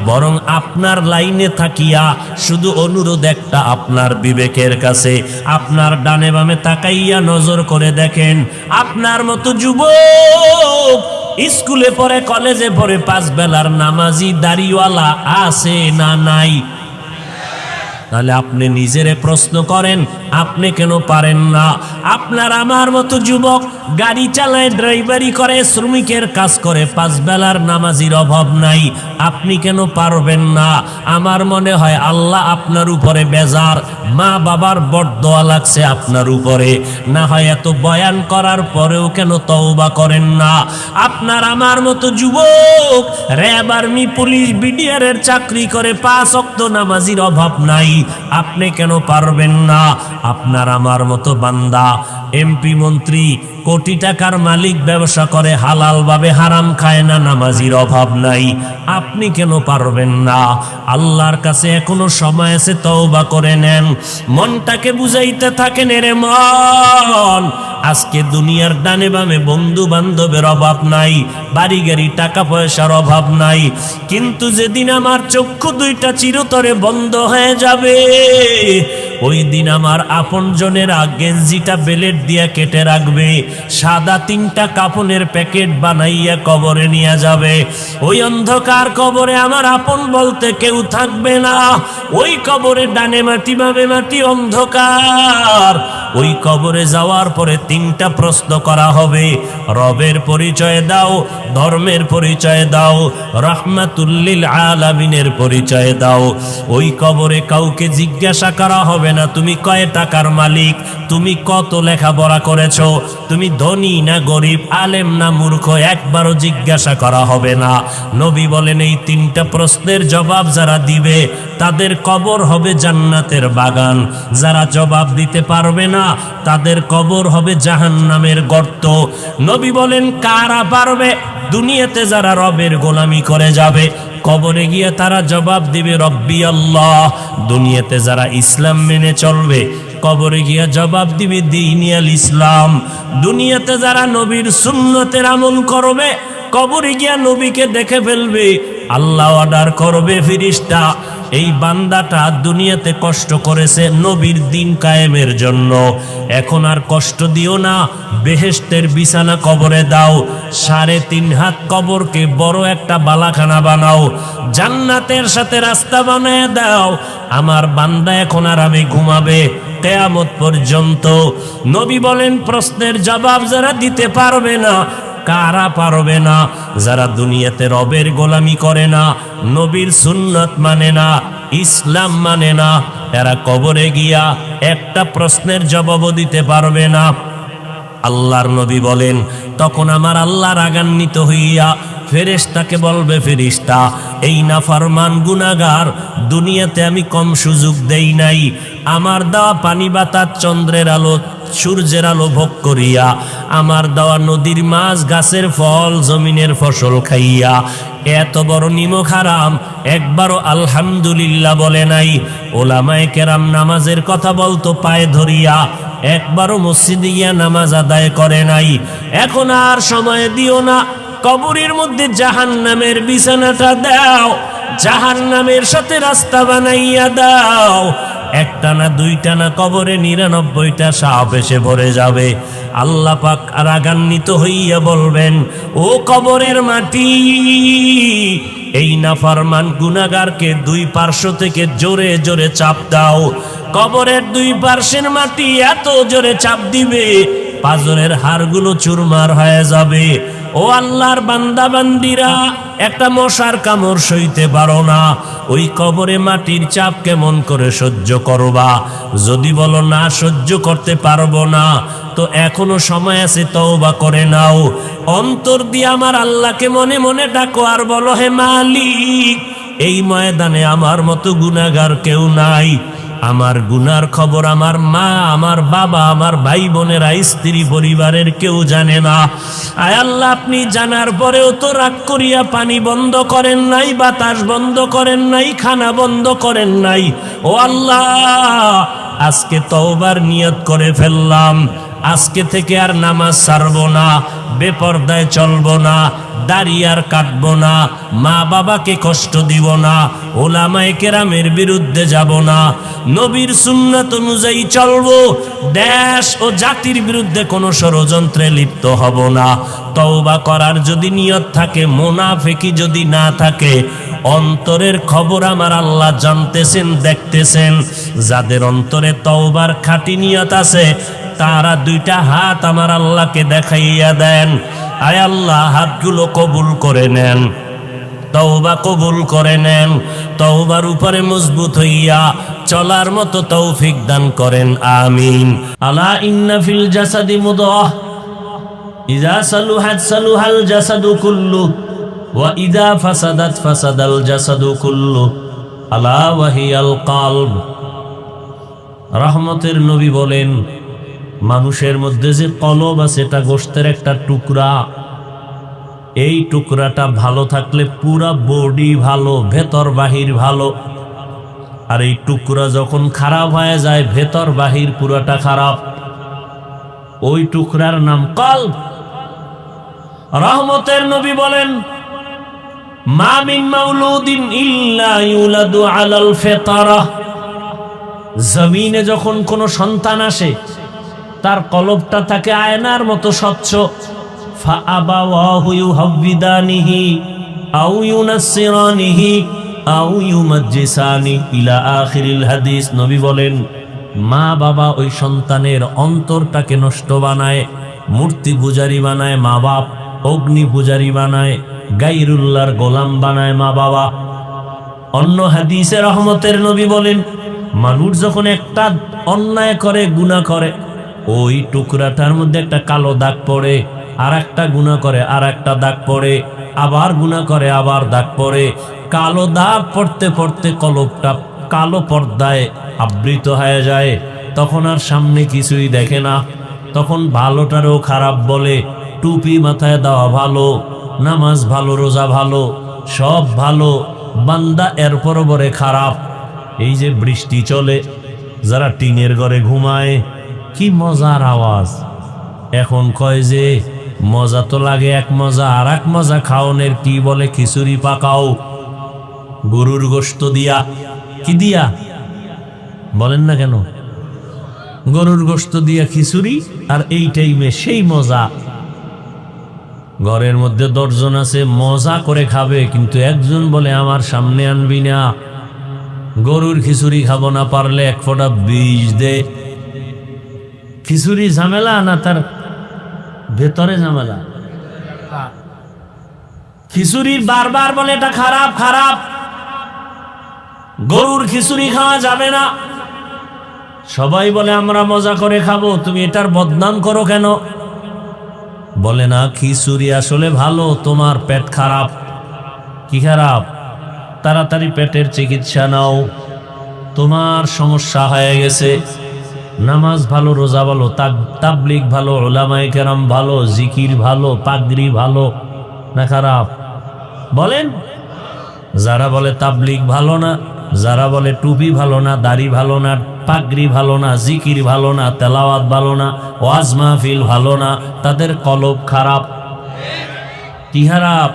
বরং আপনার লাইনে থাকিয়া শুধু অনুরোধ একটা, আপনার বিবেকের কাছে, আপনার ডানে বামে তাকাইয়া নজর করে দেখেন, আপনার মতো যুবক স্কুলে পড়ে, কলেজে পড়ে, 5 বেলার নামাজি দাড়িওয়ালা আছে না নাই? তাহলে আপনি নিজেরে প্রশ্ন করেন, আপনি কেন পারেন না? আপনার আমার মতো যুবক গাড়ি চালায়, ড্রাইভারি করে, শ্রমিকের কাজ করে, 5 বেলার নামাজির অভাব নাই, আপনি কেন পারবেন না? আমার মনে হয় আল্লাহ আপনার উপরে বেজার, মা বাবার বরদোয়া লাগছে আপনার উপরে। না হয় এত বয়ান করার পরেও কেন তওবা করেন না? আপনার আমার মতো যুবক র্যাব, আর্মি, পুলিশ, বিডিআরের চাকরি করে, 5 ওয়াক্ত নামাজির অভাব নাই, আপনি কেন পারবেন না? আপনার আমার মতো বান্দা এমপি, মন্ত্রী, কোটি টাকার মালিক, ব্যবসা করে, হালাল ভাবে, হারাম খায় না, নামাজির অভাব নাই, আপনি কেন পারবেন না? আল্লাহর কাছে এখনো সময় আছে, তওবা করে নেন। মনটাকে বুঝাইতে থাকেন, এরে মন, আজকে দুনিয়ার ডানে বামে বন্ধু বান্ধবের অভাব নাই, বাড়ি গাড়ি টাকা পয়সার অভাব নাই, কিন্তু যেদিন আমার চক্ষু 2টা চিরতরে বন্ধ হয়ে যাবে, ওই দিন আমার আপনজনেরা গেঞ্জিটা বেলেট দিয়া কেটে রাখবে, সাদা 3টা কাফনের প্যাকেট বানাইয়া কবরে নিয়ে যাবে। ওই অন্ধকার কবরে আমার আপন বলতে কেউ থাকবে না। ওই কবরে ডানে মাটি বামে মাটি অন্ধকার। ওই কবরে যাওয়ার পরে 3টা প্রশ্ন করা হবে, রবের পরিচয় দাও, ধর্মের পরিচয় দাও, রাহমাতুল লিল আলামিনের পরিচয় দাও। ওই কবরে কাউকে জিজ্ঞাসা করা হবে না তুমি কয় টাকার মালিক, তুমি কত লেখাপড়া করেছো, তুমি ধনী না গরিব, আলেম না মূর্খ, একবারও জিজ্ঞাসা করা হবে না। নবী বলেন এই 3টা প্রশ্নের জবাব যারা দিবে তাদের কবর হবে জান্নাতের বাগান। যারা জবাব দিতে পারবে না তাদের কবর হবে জাহান্নামের গর্ত। নবী বলেন কারা পারবে? দুনিয়াতে যারা রবের গোলামি করে যাবে, কবরে গিয়ে তারা জবাব দিবে রব্বি আল্লাহ। দুনিয়াতে যারা ইসলাম মেনে চলবে, কবরে গিয়া জবাব দিবে দ্বীনুল ইসলাম। দুনিয়াতে যারা নবীর সুন্নতের আমল করবে, কবরে গিয়া নবীকে দেখে ফেলবে, আল্লাহ অর্ডার করবে ফেরেশতা এই বান্দাটা দুনিয়াতে কষ্ট করেছে নবীর দিন কায়েমের জন্য, এখন আর কষ্ট দিও না, বেহেশতের বিছানা কবরে দাও, 3.5 হাত কবরকে বড় একটা বালাখানা বানাও, জান্নাতের সাথে রাস্তা বানায় দাও, আমার বান্দা এখন আরামে ঘুমাবে কিয়ামত পর্যন্ত। নবী বলেন প্রশ্নের জবাব যারা দিতে পারবে না, কারা পারবে না? যারা দুনিয়াতে রবের গোলামি করে না, নবীর সুন্নত মানে না, ইসলাম মানে না, এরা কবরে গিয়া একটা প্রশ্নের জবাবও দিতে পারবে না। আল্লাহর নবী বলেন তখন আমার আল্লাহ রাগান্বিত হইয়া ফেরেশতাকে বলবে, ফেরেশতা এই নাফরমান গুনাহগার দুনিয়াতে আমি কম সুযোগ দেই নাই, আমার দেওয়া পানি বাতাস চন্দ্রের আলো সূর্যের আলো ভোগ করিয়া, আমার দেওয়া নদীর মাছ গাছের ফল জমিনের ফসল খাইয়া এত বড় নিমক হারাম একবারও আলহামদুলিল্লাহ বলে নাই। ওলামায়ে কেরাম নামাজের কথা বলতো পায়ে ধরিয়া, একবারও মসজিদে গিয়া নামাজ আদায় করে নাই। এখন আর সময় দিও না, কবরের মধ্যে জাহান্নামের বিছানাটা দাও, জাহান্নামের সাথে রাস্তা বানাইয়া দাও। একটা না দুইটা না, কবরে 99টা সাপ এসে ভরে যাবে। আল্লাহ পাক রাগান্বিত হইয়া বলবেন, ও কবরের মাটি, এই নাফরমান গুনাহগারকে 2 পার্শ্ব থেকে জোরে জোরে চাপ দাও। কবরের 2 পার্শ্বের মাটি এত জোরে চাপ দিবে পাজরের হাড়গুলো চুরমার হয়ে যাবে। ও আল্লাহর বান্দা বান্দিরা, একটা মশার কামড় সইতে পারো না, ওই কবরে মাটির চাপ কেমন করে সহ্য করবা? যদি বলো না সহ্য করতে পারবো না, তো এখনো সময় আছে, তওবা করে নাও। অন্তর দিয়ে আমার আল্লাহকে মনে মনে ডাকো আর বলো, হে মালিক, এই ময়দানে আমার মতো গুনাহগার কেউ নাই। আমার গুনার খবর আমার মা, আমার বাবা, আমার ভাই বোনেরা, স্ত্রী পরিবারের কেউ জানে না। আয় আল্লাহ, আপনি জানার পরেও তো রাগ করিয়া পানি বন্ধ করেন নাই, বাতাস বন্ধ করেন নাই, খানা বন্ধ করেন নাই। ও আল্লাহ, আজকে তওবার নিয়ত করে ফেললাম, আজকে থেকে আর নামাজ ছাড়বো না, বেপরদায় চলবো না, দাড়ি আর কাটবো না, মা বাবাকে কষ্ট দিব না, ওলামায়ে কেরামের বিরুদ্ধে যাব না, নবীর সুন্নাত অনুযায়ী চলবো, দেশ ও জাতির বিরুদ্ধে কোনো ষড়যন্ত্রে লিপ্ত হব না। তওবা করার যদি নিয়ত থাকে, মুনাফিকি যদি না থাকে, অন্তরের খবর আমার আল্লাহ জানতেছেন, দেখতেছেন। যাদের অন্তরে তওবার খাঁটি নিয়ত আছে, তারা 2টা হাত আমার আল্লাহকে দেখাইয়া দেন। আয় আল্লাহ, হাতগুলো কবুল করে নেন, তওবা কবুল করে নেন, তওবার উপরে মজবুত হইয়া চলার মতো তৌফিক দান করেন, আমিন। আলা ইন্না ফিল জাসাদি মুদগাহ, ইযা সালুহাত সালুহাল জাসাদু কুল্লু, ওয়া ইযা ফাসাদাত ফাসাদাল জাসাদু কুল্লু, আলা ওয়া হিয়াল কলব। রহমতের নবী বলেন, মানুষের মধ্যে যে কলব আছে, এটা গোশতের একটা টুকরা। এই টুকরাটা ভালো থাকলে পুরা বডি ভালো, ভেতর বাহির ভালো। আর এই টুকরা যখন খারাপ হয়ে যায়, ভেতর বাহির পুরাটা খারাপ। ওই টুকরার নাম কলব। রহমতের নবী বলেন, মা মিন মাউলুদিন ইল্লা ইউলাদু আলাল ফিতরা, জমিনে যখন কোনো সন্তান আসে তার কলবটা থাকে আয়নার মতো স্বচ্ছ। ফাআবাওয়াহু ইউহাব্বিদানিহি আও ইউনাসসিরানিহি আও ইউমাজ্জিসানি ইলা আখিরিল হাদিস। নবী বলেন, মা বাবা ওই সন্তানের অন্তরটাকে নষ্ট বানায়, মূর্তি পূজারি বানায় মা বাপ, অগ্নি পূজারি বানায়, গায়রুল্লাহর গোলাম বানায় মা বাবা। অন্য হাদিসে রহমতের নবী বলেন, মানুষ যখন একটা অন্যায় করে, গুনাহ করে, ওই টুকরাটার মধ্যে একটা কালো দাগ পড়ে, আর একটা গুনাহ করে আর একটা দাগ পড়ে, আবার গুনাহ করে আবার দাগ পড়ে। কালো দাগ পড়তে পড়তে কলবটা কালো পর্দায় আবৃত হয়ে যায়। তখন আর সামনে কিছুই দেখে না। তখন ভালোটারও খারাপ বলে। টুপি মাথায় দেওয়া ভালো, নামাজ ভালো, রোজা ভালো, সব ভালো, বান্দা এরপর বরে খারাপ। এই যে বৃষ্টি চলে, যারা টিনের ঘরে ঘুমায়, কি মজার আওয়াজ। এখন কয় যে মজা তো লাগে এক মজা, আর এক মজা খাওনের কি বলে খিচুড়ি পাকাও গরুর গোশত দিয়া। কি দিয়া বলেন না কেন? গরুর গোশত দিয়া খিচুড়ি, আর এই টাইমে সেই মজা। ঘরের মধ্যে 10 জন আছে, মজা করে খাবে, কিন্তু একজন বলে আমার সামনে আনবি না, গরুর খিচুড়ি খাবো না, পারলে 1 ফোঁটা বিষ দে। খিচুড়ি ঝামেলা না তার ভেতরে ঝামেলা? খিচুড়ির বারবার বলে এটা খারাপ খারাপ, গরুর খিচুড়ি খাওয়া যাবে না। সবাই বলে আমরা মজা করে খাবো, তুমি এটার বদনাম করো কেন? বলে না, খিচুড়ি আসলে ভালো, তোমার পেট খারাপ। কি খারাপ? তাড়াতাড়ি পেটের চিকিৎসা নাও, তোমার সমস্যা হয়ে গেছে। নামাজ ভালো, রোজা ভালো, তাবলিগ ভালো, উলামায়ে কেরাম ভালো, জিকির ভালো, পাগড়ি ভালো না খারাপ? বলেন। যারা বলে তাবলিগ ভালো না, যারা বলে টুপি ভালো না, দাড়ি ভালো না, পাগড়ি ভালো না, জিকির ভালো না, তেলাওয়াত ভালো না, ওয়াজ মাহফিল ভালো না, তাদের কলব খারাপ। কি খারাপ?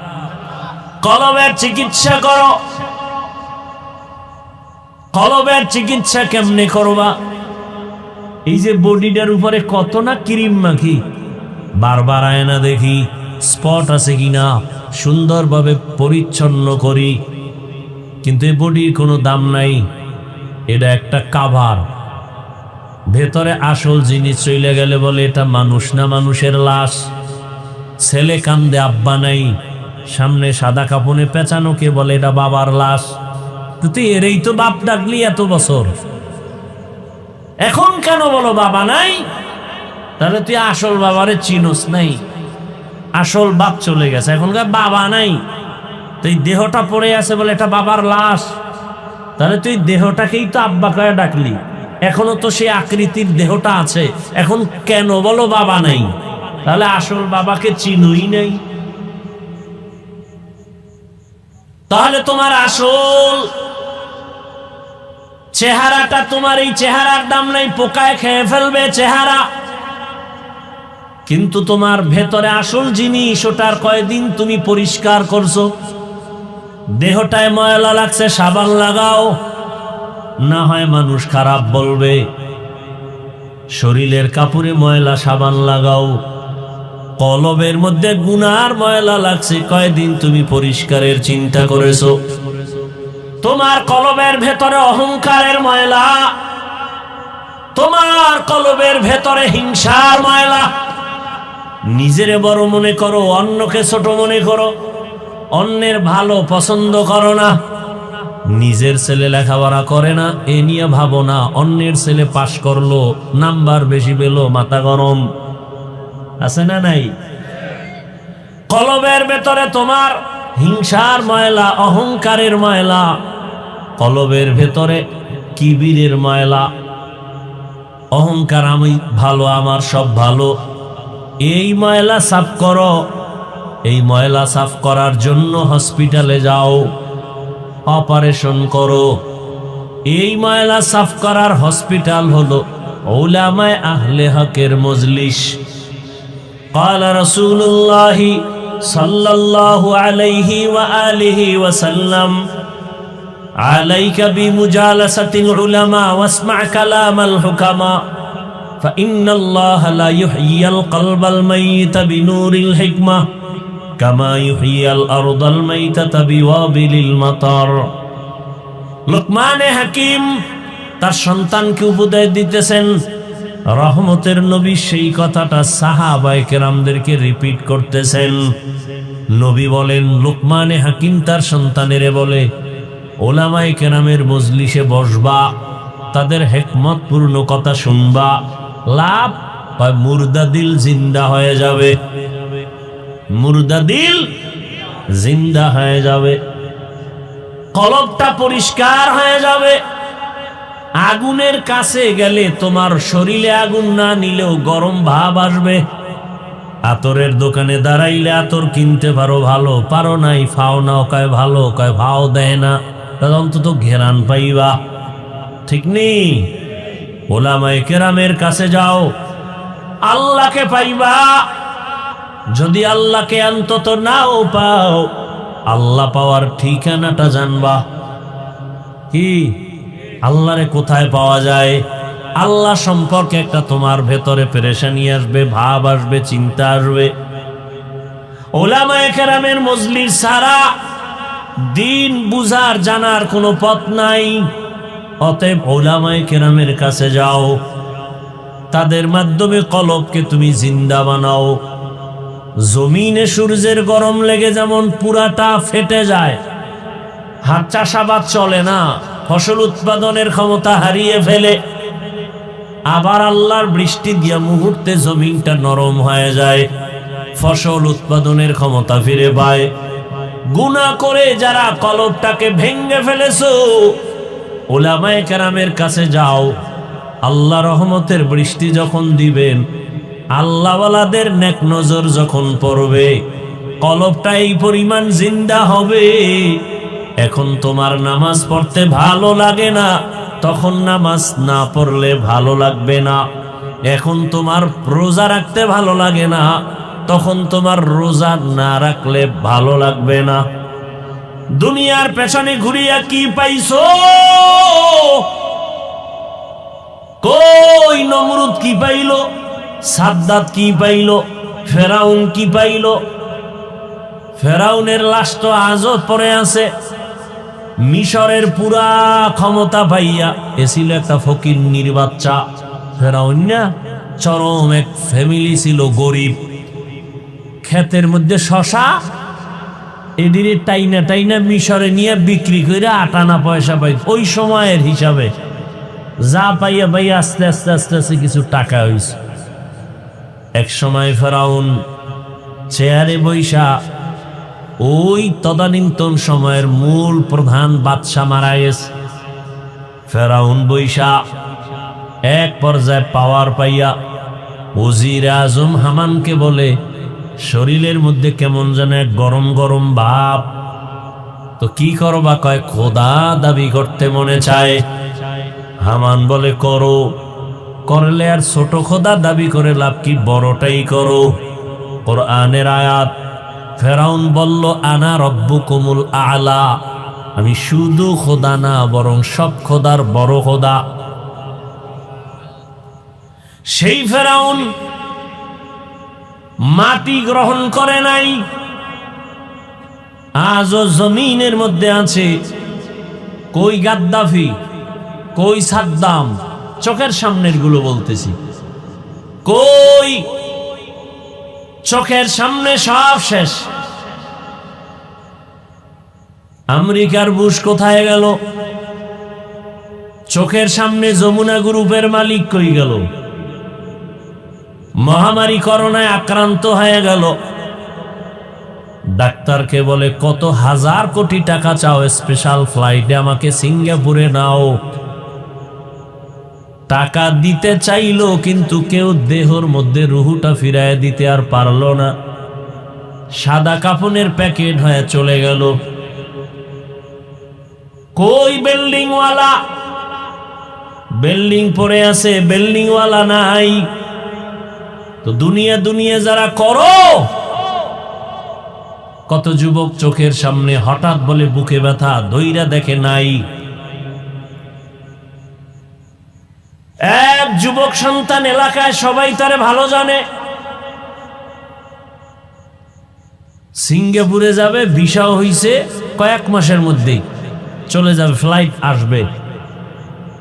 কলবের চিকিৎসা করো। কলবের চিকিৎসা কেমনে করবা? এই যে বডিটার উপরে কত না ক্রিম মাখি, বারবার আয়না দেখি স্পট আছে কিনা, সুন্দরভাবে পরিচ্ছন্ন করি, কিন্তু এই বডির কোনো দাম নাই। এটা একটা কাভার। ভেতরে আসল জিনিস চলে গেলে বলে এটা মানুষ না, মানুষের লাশ। ছেলে কান্দে, আব্বা নাই, সামনে সাদা কাপড়ে পেঁচানোকে বলে এটা বাবার লাশ। তুই এরই তো বাপ ডাকলি এত বছর, এখন কেন বলো বাবা নাই? তাহলে তুই আসল বাবারে চিনোস নাই, আসল বাপ চলে গেছে, এখনকার বাবা নাই। তুই দেহটা পড়ে আছে বলে এটা বাবার লাশ, তাহলে তুই দেহটাকেই তো আব্বা কয়ে ডাকলি, এখনো তো সেই আকৃতির দেহটা আছে, এখন কেন বলো বাবা নাই? তাহলে আসল বাবাকে চিনোই নাই। তাহলে তোমার আসল চেহারাটা, তোমার এই চেহারার দাম নাই, পোকায় খেয়ে ফেলবে চেহারা, কিন্তু তোমার ভেতরে আসল জিনিস, ওটার কয়দিন তুমি পরিষ্কার করছো? দেহটায় ময়লা লাগছে, সাবান লাগাও, না হয় মানুষ খারাপ বলবে। শরীরের কাপড়ে ময়লা, সাবান লাগাও। কলবের মধ্যে গুনার ময়লা লাগছে, কয়দিন তুমি পরিষ্কারের চিন্তা করেছো? তোমার কলবের ভেতরে অহংকারের ময়লা, তোমার কলবের ভেতরে হিংসার ময়লা। নিজেরে বড় মনে করো, অন্যকে ছোট মনে করো, অন্যের ভালো পছন্দ করো না। নিজের ছেলে লেখাপড়া করে না এ নিয়ে ভাবো না, অন্যের ছেলে পাশ করলো, নাম্বার বেশি পেলো, মাথা গরম। আছে না নাই? কলবের ভেতরে তোমার হিংসার ময়লা, অহংকারের ময়লা, কলবের ভেতরে কিবিরের ময়লা, অহংকার, আমি ভালো, আমার সব ভালো। এই ময়লা সাফ করো। এই ময়লা সাফ করার জন্য হসপিটালে যাও, অপারেশন করো। এই ময়লা সাফ করার হসপিটাল হলো উলামায়ে আহলে হকের মজলিস। قال رسول الله صلى الله عليه وآله وسلم আলাইকা বিমুজালাসাতিল উলামা ওয়াসমা কালামাল হুকামা ফাইন্নাল্লাহা লা ইউহয়িল কলবাল মাইয়িতা বিনূরিল হিকমা কামা ইউহয়িল আরদাল মাইতাতা বিওয়াবিলিল মাতার। লুকমানে হাকিম তার সন্তানকে উপদেশ দিতেছেন। রহমতের নবী সেই কথাটা সাহাবায়ে কেরামদেরকে রিপিট করতেছেন। নবী বলেন, লুকমানে হাকিম তার সন্তানেরে বলে, ওলামায়ে কেরামের মজলিসে বসবা, তাদের হিকমতপূর্ণ কথা শুনবা, লাভ হয় মুর্দা দিল জিন্দা হয়ে যাবে, মুর্দা দিল জিন্দা হয়ে যাবে, কলবটা পরিষ্কার হয়ে যাবে। আগুনের কাছে গেলে তোমার শরীরে আগুন না নিলেও গরম ভাব আসবে। আতরের দোকানে দাঁড়াইলে আতর কিনতে পারো, ভালো পারো নাই ফাও নাও, কয় ভালো, কয় ভাও দেয় না, অন্তত ঘেরান পাইবা। ঠিক নেই? ওলামায়ে কেরামের কাছে যাও, আল্লাহকে পাইবা। যদি আল্লাহকে অন্তত নাও পাও, আল্লাহ পাওয়ার ঠিকানাটা জানবা। কি আল্লাহরে কোথায় পাওয়া যায়? আল্লাহ সম্পর্কে একটা তোমার ভেতরে পেরেশানি আসবে, ভাব আসবে, চিন্তা আসবে। ওলামায়ে কেরামের মজলিস ছাড়া দিন বুঝার জানার কোনো পথ নাই। অতএব ওলামায়ে কেরামের কাছে যাও, তাদের মাধ্যমে কলবকে তুমি জিন্দা বানাও। জমিনে সূর্যের গরম লেগে যেমন পুরাটা ফেটে যায়, হাত চাষাবাদ চলে না, ফসল উৎপাদনের ক্ষমতা হারিয়ে ফেলে, আবার আল্লাহর বৃষ্টি দিয়া মুহূর্তে জমিনটা নরম হয়ে যায়, ফসল উৎপাদনের ক্ষমতা ফিরে পায়। গুনাহ করে যারা কলবটাকে ভেঙে ফেলেছো, ওলামায়ে কেরামের কাছে যাও। আল্লাহ রহমতের বৃষ্টি যখন দিবেন, আল্লাহওয়ালাদের নেক নজর যখন পড়বে, কলবটা এই পরিমাণ জিন্দা হবে। এখন তোমার নামাজ পড়তে ভালো লাগে না, তখন নামাজ না পড়লে ভালো লাগবে না। এখন তোমার রোজা রাখতে ভালো লাগে না, তখন তোমার রোজা না রাখলে ভালো লাগবে না। দুনিয়ার পেছনে ঘুরিয়া কি পাইছো? কই নমরুদ কি পাইল, সাদ্দাত কি পাইল, ফেরাউন কি পাইল? ফেরাউনের লাশ তো আজও পড়ে আছে। মিশরের পুরা ক্ষমতা পাইয়া এছিল একটা ফকিন্নির বাচ্চা। ফেরাউন না, চরম এক ফ্যামিলি ছিল, গরিব। ক্ষেতের মধ্যে শশা এদিকে টাইনা টাইনা মিশরে নিয়ে বিক্রি করে 8 আনা পয়সা পাই। ওই সময়ের হিসাবে যা পাইয়া পাইয়া আস্তে আস্তে আস্তে আস্তে কিছু টাকা হয়েছে। এক সময় ফেরাউন চেয়ারে বৈশা, ওই তদানীন্তন সময়ের মূল প্রধান বাদশা মারা গেছে। ফেরাউন বৈশা এক পর্যায়ে পাওয়ার পাইয়া ওজির আজম হামানকে বলে, শরীরের মধ্যে কেমন যেন এক গরম গরম ভাব, তো কি করবা? কয় খোদা দাবি করতে মনে চায়। হামান বলে করো, করলে আর ছোট খোদা দাবি করে লাভ কি, বড়টাই করো। কোরআনের আয়াত। ফেরাউন বলল, আনা রব্বুকুমুল আলা, আমি শুধু খোদা না, বরং সব খোদার বড় খোদা। সেই ফেরাউন মাটি গ্রহণ করে নাই, আজও জমিনের মধ্যে আছে। কই গাদ্দাফি, কই সাদ্দাম, চোখের সামনের গুলো বলতেছি, কই? চোখের সামনে সব শেষ। আমেরিকার বুশ কোথায় গেল? চোখের সামনে যমুনা গ্রুপের মালিক কই গেল? মহামারী করোনায় আক্রান্ত হয়ে গেল, ডাক্তারকে বলে কত হাজার কোটি টাকা চাও, স্পেশাল ফ্লাইটে আমাকে সিঙ্গাপুরে নাও। টাকা দিতে চাইলো, কিন্তু কেউ দেহর মধ্যে রুহুটা ফিরায় দিতে আর পারলো না। সাদা কাফনের প্যাকেট হয়ে চলে গেল। কই বিল্ডিং ওয়ালা? বিল্ডিং পড়ে আছে, বিল্ডিং ওয়ালা নাই। তো দুনিয়া দুনিয়া যারা করো, কত যুবক চোখের সামনে হঠাৎ বলে বুকে ব্যথা, ধইরা দেখে নাই। এক যুবক সন্তান এলাকায় সবাই তারে ভালো জানে, সিঙ্গাপুরে যাবে, ভিসাও হইছে, কয়েক মাসের মধ্যেই চলে যাবে, ফ্লাইট আসবে,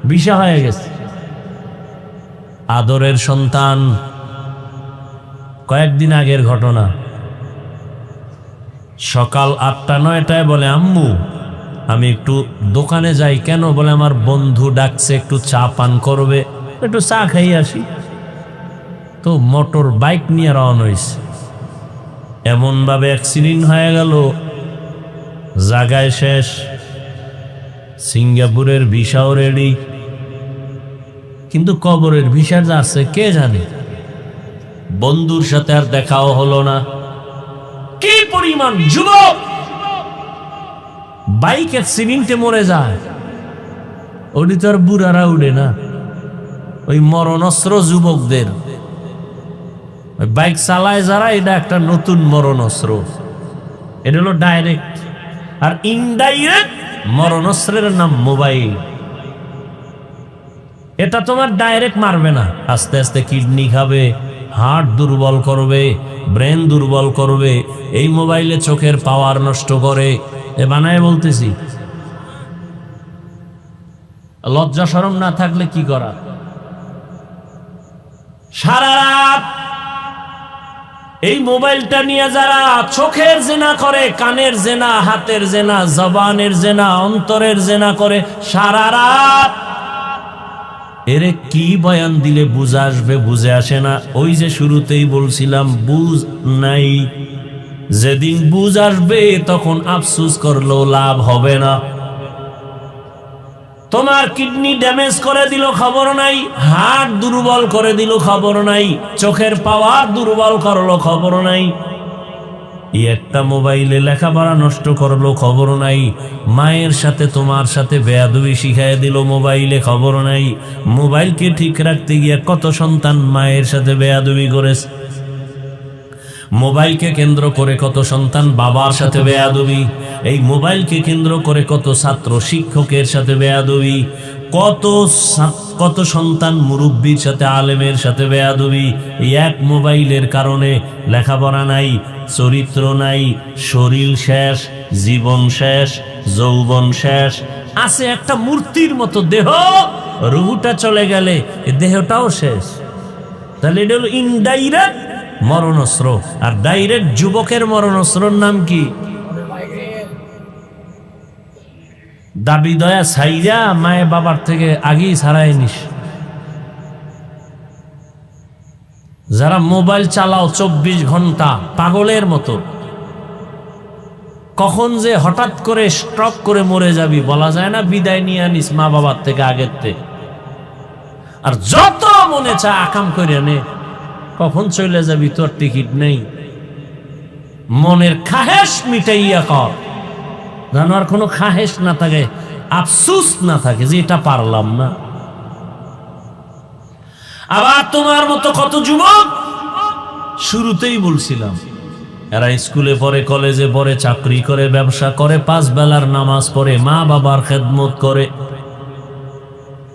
ভিসা হয়ে গেছে। আদরের সন্তান, কয়েকদিন আগের ঘটনা, সকাল 8টা-9টায় বলে আম্মু আমি একটু দোকানে যাই। কেন? বলে আমার বন্ধু ডাকছে, একটু চা পান করবে, একটু চা খাই আসি। তো মোটর বাইক নিয়ে রওনা হয়েছে, এমন ভাবে অ্যাক্সিডেন্ট হয়ে গেল, জায়গায় শেষ। সিঙ্গাপুরের ভিসাও রেডি, কিন্তু কবরের ভিসা যাচ্ছে কে জানে। বন্ধুর সাথে আর দেখাও হলো না। কি পরিমাণ যুবক বাইক অ্যাক্সিডেন্টে মরে যায়, ওটি তো আর বুড়ারা উঠে না। ওই মরণস্ত্র যুবকদের, বাইক চালায় যারা, এটা একটা নতুন মরণস্ত্র। এটা হলো ডাইরেক্ট, আর ইনডাইরেক্ট মরণস্ত্রের নাম মোবাইল। এটা তোমার ডাইরেক্ট মারবে না, আস্তে আস্তে কিডনি খাবে, হার্ট দুর্বল করবে, ব্রেন দুর্বল করবে। এই মোবাইলে চোখের পাওয়ার নষ্ট করে। এ বানায় বলতেছি, লজ্জা শরম না থাকলে কি করা। সারা রাত এই মোবাইলটা নিয়ে যারা চোখের জেনা করে, কানের জেনা, হাতের জেনা, জবানের জেনা, অন্তরের জেনা করে সারা রাত, এরে কি বয়ান দিলে বুঝে আসবে? বুঝে আসে না। ওই যে শুরুতেই বলছিলাম, বুঝ নাই। যেদিন বুঝ আসবে তখন আফসোস করলেও লাভ হবে না। তোমার কিডনি ড্যামেজ করে দিল, খবর নাই। হার্ট দুর্বল করে দিল, খবর নাই। চোখের পাওয়ার দুর্বল করলো, খবর নাই। একটা মোবাইলে লেখাপড়া নষ্ট করলো, খবর নাই। মায়ের সাথে তোমার সাথে বেয়াদবি শিখাইয়া দিল মোবাইলে, খবর নাই। মোবাইলকে ঠিক রাখতে গিয়ে কত সন্তান মায়ের সাথে বেয়াদবি করেছে। মোবাইলকে কেন্দ্র করে কত সন্তান বাবার সাথে বেয়াদবি। এই মোবাইলকে কেন্দ্র করে কত ছাত্র শিক্ষকের সাথে বেয়াদবি, কত সন্তান মুরব্বীর সাথে, আলেমের সাথে বেয়াদবি। এই এক মোবাইলের কারণে লেখাপড়া নাই, চরিত্র নাই, শরীর শেষ, জীবন শেষ, যৌবন শেষ। আছে একটা মূর্তির মতো দেহ, রুহুটা চলে গেলে দেহটাও শেষ। তাহলে এটা হলো ইনডাইরেক্ট মরণস্ত্র। আর ডাইরেক্ট যুবকের মরণস্ত্রর নাম কি? দাবি দয়া ছাইরা মায়ে বাবার থেকে আগেই ছাড়াই নিস। যারা মোবাইল চালাও 24 ঘন্টা পাগলের মতো, কখন যে হঠাৎ করে স্ট্রোক করে মরে যাবি বলা যায় না। বিদায় নিয়ে আনিস মা বাবার থেকে আগের থেকে। আর যত মনে চায় আকাম করে নে, কখন চলে যাবি তোর টিকিট নেই। মনের খাহেশ মিটাইয়া কর, যেন আর কোনো খাহেশ না থাকে, আফসুস না থাকে যে এটা পারলাম না। আবার তোমার মতো কত যুবক, শুরুতেই বলছিলাম, এরা স্কুলে পড়ে, কলেজে পড়ে, চাকরি করে, ব্যবসা করে, 5 বেলার নামাজ পড়ে, মা বাবার খেদমত করে,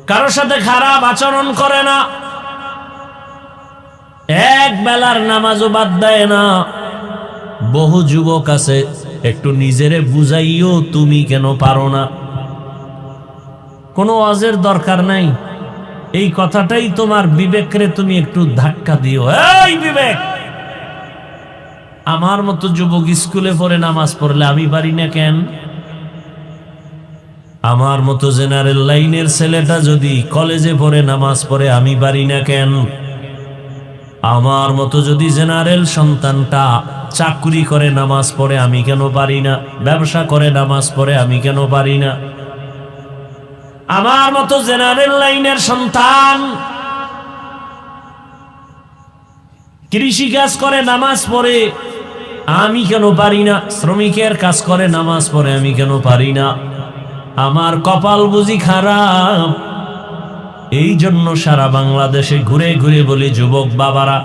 কারোর সাথে খারাপ আচরণ করে না, এক বেলার নামাজও বাদ দেয় না। বহু যুবক আছে, একটু নিজেরে বুঝাইও তুমি কেন পারো না। কোনো ওয়াজের দরকার নাই, এই কথাটাই তোমার বিবেকরে তুমি একটু ধাক্কা দিও। এই বিবেক, আমার মতো যুবক স্কুলে পড়ে নামাজ পড়লে আমি পারি না কেন? আমার মতো জেনারেল লাইনের ছেলেটা যদি কলেজে পড়ে নামাজ পড়ে আমি পারি না কেন? আমার মতো যদি জেনারেল সন্তানটা চাকরি করে নামাজ পড়ে আমি কেন পারি না? ব্যবসা করে নামাজ পড়ে আমি কেন পারি না? আমার মতো জেনারেল লাইনের সন্তান কৃষি কাজ করে নামাজ পড়ে আমি কেন পারি না? শ্রমিকের কাজ করে নামাজ পড়ে আমি কেন পারি না? আমার কপাল বুঝি খারাপ? এই জন্য সারা বাংলাদেশে ঘুরে ঘুরে বলি, যুবক বাবারা,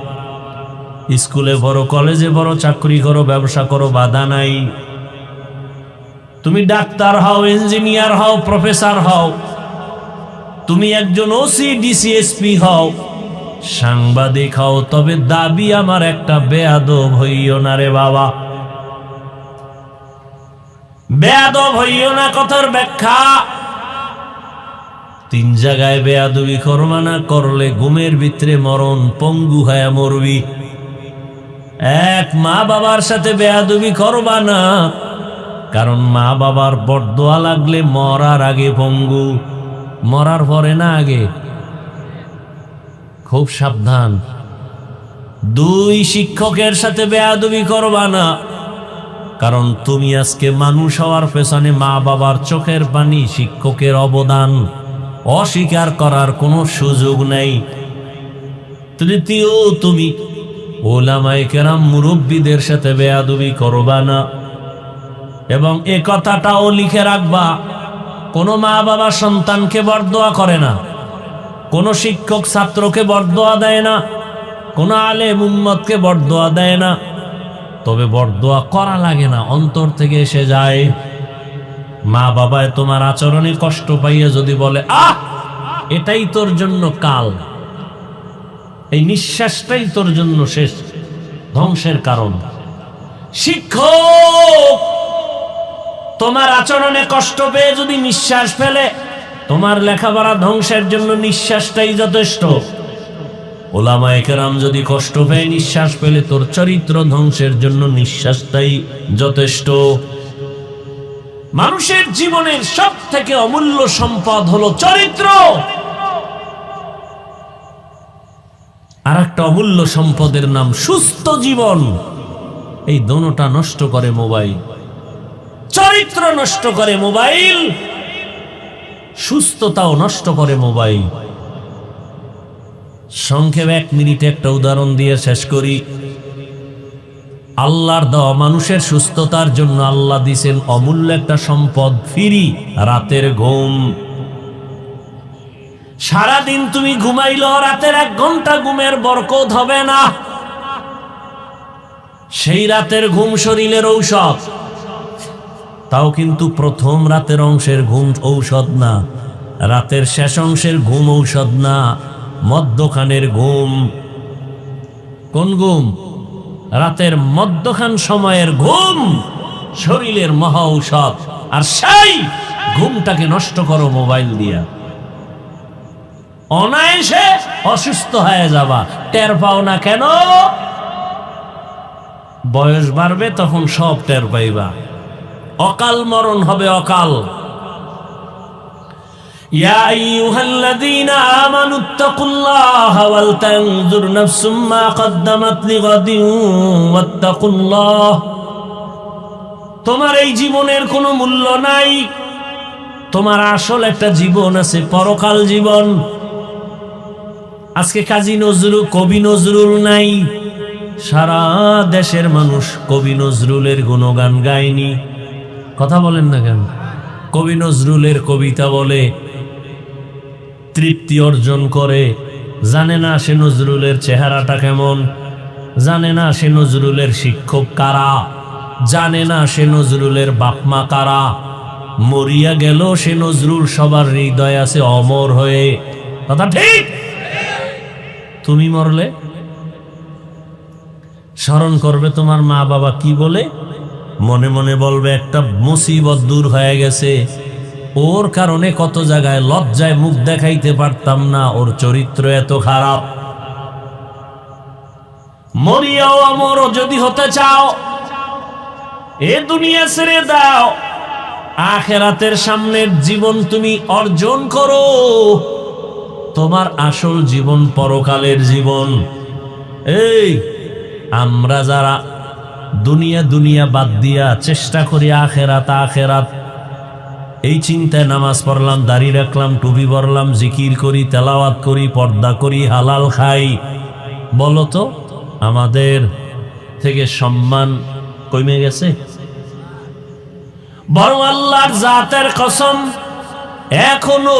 স্কুলে পড়ো, কলেজে পড়ো, চাকরি করো, ব্যবসা করো, বাধা নাই। তুমি ডাক্তার হও, ইঞ্জিনিয়ার হও, প্রফেসর হও, তুমি একজন ওসি, ডিসিএসপি হও, সাংবাদিক হও, তবে দাবি আমার একটা, বেয়াদব হইও না রে বাবা। বেয়াদব হইও না কথার ব্যাখ্যা, 3 জায়গায় বেয়াদবি করবা না, করলে ঘুমের ভিতরে মরণ, পঙ্গু হয়ে মরবি। এক, মা বাবার সাথে বেয়াদবি করবা না, কারণ মা বাবার বরদোয়া লাগলে মরার আগে পঙ্গু, মরার পরে না আগে। খুব সাবধান। 2, শিক্ষকের সাথে বেয়াদবি করবা না, কারণ তুমি আজকে মানুষ হওয়ার পেছনে মা বাবার চোখের পানি, শিক্ষকের অবদান অস্বীকার করার কোনো সুযোগ নেই। 3, তুমি ওলামায়ে কেরাম, মুরব্বীদের সাথে বেয়াদবি করবা না। এবং এ কথাটাও লিখে রাখবা, কোনো মা বাবা সন্তানকে বরদোয়া করে না, কোনো শিক্ষক ছাত্রকে বরদোয়া দেয় না, কোনো আলেম উম্মতকে বরদোয়া দেয় না। তবে বরদোয়া করা লাগে না, অন্তর থেকে এসে যায়। মা বাবায় তোমার আচরণে কষ্ট পাইয়া যদি বলে, আহ এটাই তোর জন্য কাল, এই নিঃশ্বাসটাই তোর জন্য শেষ, ধ্বংসের কারণ। শিক্ষক তোমার আচরণে কষ্ট পেয়ে যদি নিঃশ্বাস ফেলে, তোমার লেখাপড়া ধ্বংসের জন্য নিঃশ্বাসটাই যথেষ্ট। ওলামায়ে কেরাম যদি কষ্ট পেয়ে নিঃশ্বাস ফেলে, তোর চরিত্র ধ্বংসের জন্য নিঃশ্বাসটাই যথেষ্ট। মানুষের জীবনের সব থেকে অমূল্য সম্পদ হলো চরিত্র। আর একটা অমূল্য সম্পদের নাম সুস্থ জীবন। এই দোনোটা নষ্ট করে মোবাইল। চরিত্র নষ্ট করে মোবাইল, সুস্থতাও নষ্ট করে মোবাইল। সংক্ষেপে 1 মিনিটে একটা উদাহরণ দিয়ে শেষ করি। আল্লাহর দেওয়া মানুষের সুস্থতার জন্য আল্লাহ দিয়েছেন অমূল্য একটা সম্পদ, ফ্রি, রাতের ঘুম। সারাদিন তুমি ঘুমাইলো, রাতের 1 ঘন্টা ঘুমের বরকত হবে না। সেই রাতের ঘুম শরীরের ঔষধ, তাও কিন্তু প্রথম রাতের অংশের ঘুম ঔষধ না, রাতের শেষ অংশের ঘুম ঔষধ না, মধ্যখানের ঘুম। কোন ঘুম? রাতের মধ্যখান সময়ের ঘুম শরীরের মহা ঔষধ। আর সেই ঘুমটাকে নষ্ট করো মোবাইল দিয়া, অনায়াসে অসুস্থ হয়ে যাবা, টের পাও না কেন? বয়স বাড়বে তখন সব টের পাইবা, অকাল মরণ হবে অকাল। ইয়া আইয়ুহাল্লাযীনা আমানুত্তাকুল্লাহা ওয়াল তানজুর নাফসুম মা কদ্দামাত লিগাদিন ওয়াত্তাকুল্লাহ। তোমার এই জীবনের কোনো মূল্য নাই, তোমার আসল একটা জীবন আছে, পরকাল জীবন। আজকে কাজী নজরুল, কবি নজরুল নাই, সারা দেশের মানুষ কবি নজরুলের গুণগান গায়নি। কথা বলেন না কেন? কবি নজরুলের কবিতা বলে, তৃপ্তি অর্জন করে, জানে না সে নজরুলের চেহারাটা কেমন, জানে না সে নজরুলের শিক্ষক কারা, জানে না সে নজরুলের বাপমা কারা। মরিয়া গেল সে নজরুল সবার হৃদয় আছে অমর হয়ে। কথা ঠিক? তুমি মরলে স্মরণ করবে তোমার মা বাবা কি বলে, মনে মনে বলবে একটা মুসিবত দূর হয়ে গেছে, ওর কারণে কত জায়গায় লজ্জায় মুখ দেখাইতে পারতাম না, ওর চরিত্র এত খারাপ। মরিয়াও অমর যদি হতে চাও, এ দুনিয়া ছেড়ে দাও, আখিরাতের সামনের জীবন তুমি অর্জন করো। তোমার আসল জীবন পরকালের জীবন। এই আমরা যারা দুনিয়া দুনিয়া বাদ দিয়া চেষ্টা করি আখেরাত আখেরাত, এই চিন্তায় নামাজ পড়লাম, দাড়ি রাখলাম, টুপি পরলাম, জিকির করি, তেলাওয়াত করি, পর্দা করি, হালাল খাই, বলো তো আমাদের থেকে সম্মান কমে গেছে? বরং আল্লাহর জাতের কসম, এখনো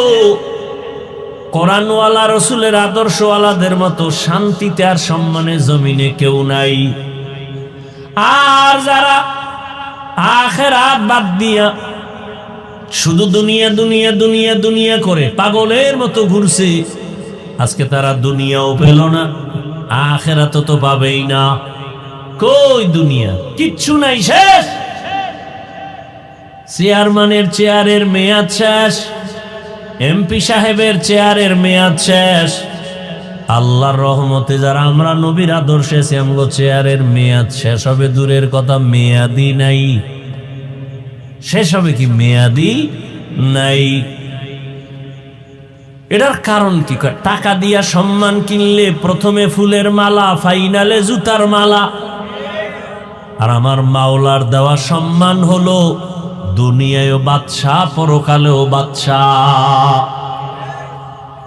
কোরআনওয়ালা রসুলের আদর্শওয়ালাদের মতো শান্তিতে আর সম্মানে জমিনে কেউ নাই। আর যারা আখিরাত বাদ দিয়া শুধু দুনিয়া দুনিয়া দুনিয়া দুনিয়া করে পাগলের মতো ঘুরছে, আজকে তারা দুনিয়াও পেল না, আখিরাত তো পাবেই না। কই দুনিয়া? কিচ্ছু নাই, শেষ। চেয়ারম্যানের চেয়ারের মেয়াদ শেষ, এমপি সাহেবের চেয়ারের মেয়াদ শেষ। আল্লাহর রহমতে যারা আমরা নবীর আদর্শে আমগো চেয়ারের মেয়াদ শেষ হবে দূরের কথা, মেয়াদি নাই। শেষ হবে কি? মেয়াদি নাই। এটার কারণ কি? টাকা দিয়া সম্মান কিনলে প্রথমে ফুলের মালা, ফাইনালে জুতার মালা। আর আমার মাওলার দেওয়া সম্মান হলো দুনিয়ায়ও বাদশা, পরকালেও বাদশা।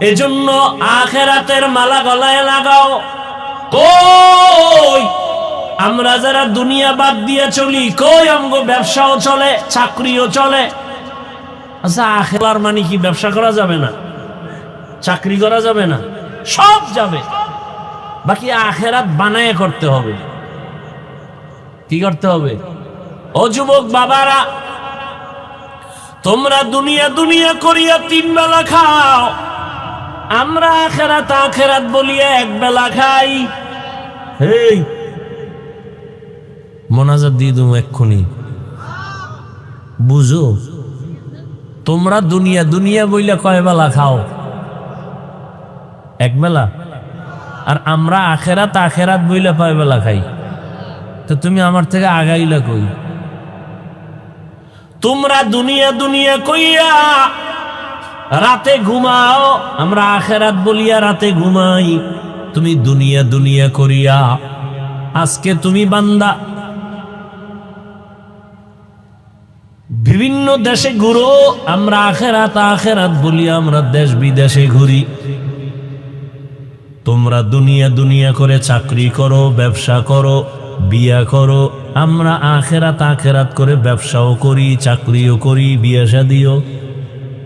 এজন্য আখিরাতের মালা গলায় লাগাও। কই আমরা যারা দুনিয়া বাদ দিয়ে চলি, কই আমগো ব্যবসাও চলে, চাকরিও চলে। আচ্ছা, আখিরার মানে কি ব্যবসা করা যাবে না, চাকরি করা যাবে না? সব যাবে, বাকি আখিরাত বানায় করতে হবে। কি করতে হবে? ও যুবক বাবারা, তোমরা দুনিয়া দুনিয়া করিয়া 3 বেলা খাও, আমরা আখিরাত আখিরাত বলিয়া 1 বেলা খাই। এই মোনাজাত দিয়ে তুমি এক্ষুনি বুঝো, তোমরা দুনিয়া দুনিয়া বইলে কয় বেলা খাও? 1 বেলা। আর আমরা আখিরাত আখিরাত বইলে কয় বেলা খাই? তো তুমি আমার থেকে আগাইলা কই? তোমরা দুনিয়া দুনিয়া কইয়া রাতে ঘুমাও, আমরা আখিরাত বলিয়া রাতে ঘুমাই। তুমি দুনিয়া দুনিয়া করিয়া আজকে তুমি বান্দা বিভিন্ন দেশে ঘুরো, আমরা আখিরাত আখিরাত বলিয়া আমরা দেশ বিদেশে ঘুরি। তোমরা দুনিয়া দুনিয়া করে চাকরি করো, ব্যবসা করো, বিয়া করো, আমরা আখিরাত আখিরাত করে ব্যবসাও করি, চাকরিও করি, বিয়ে শাদিও।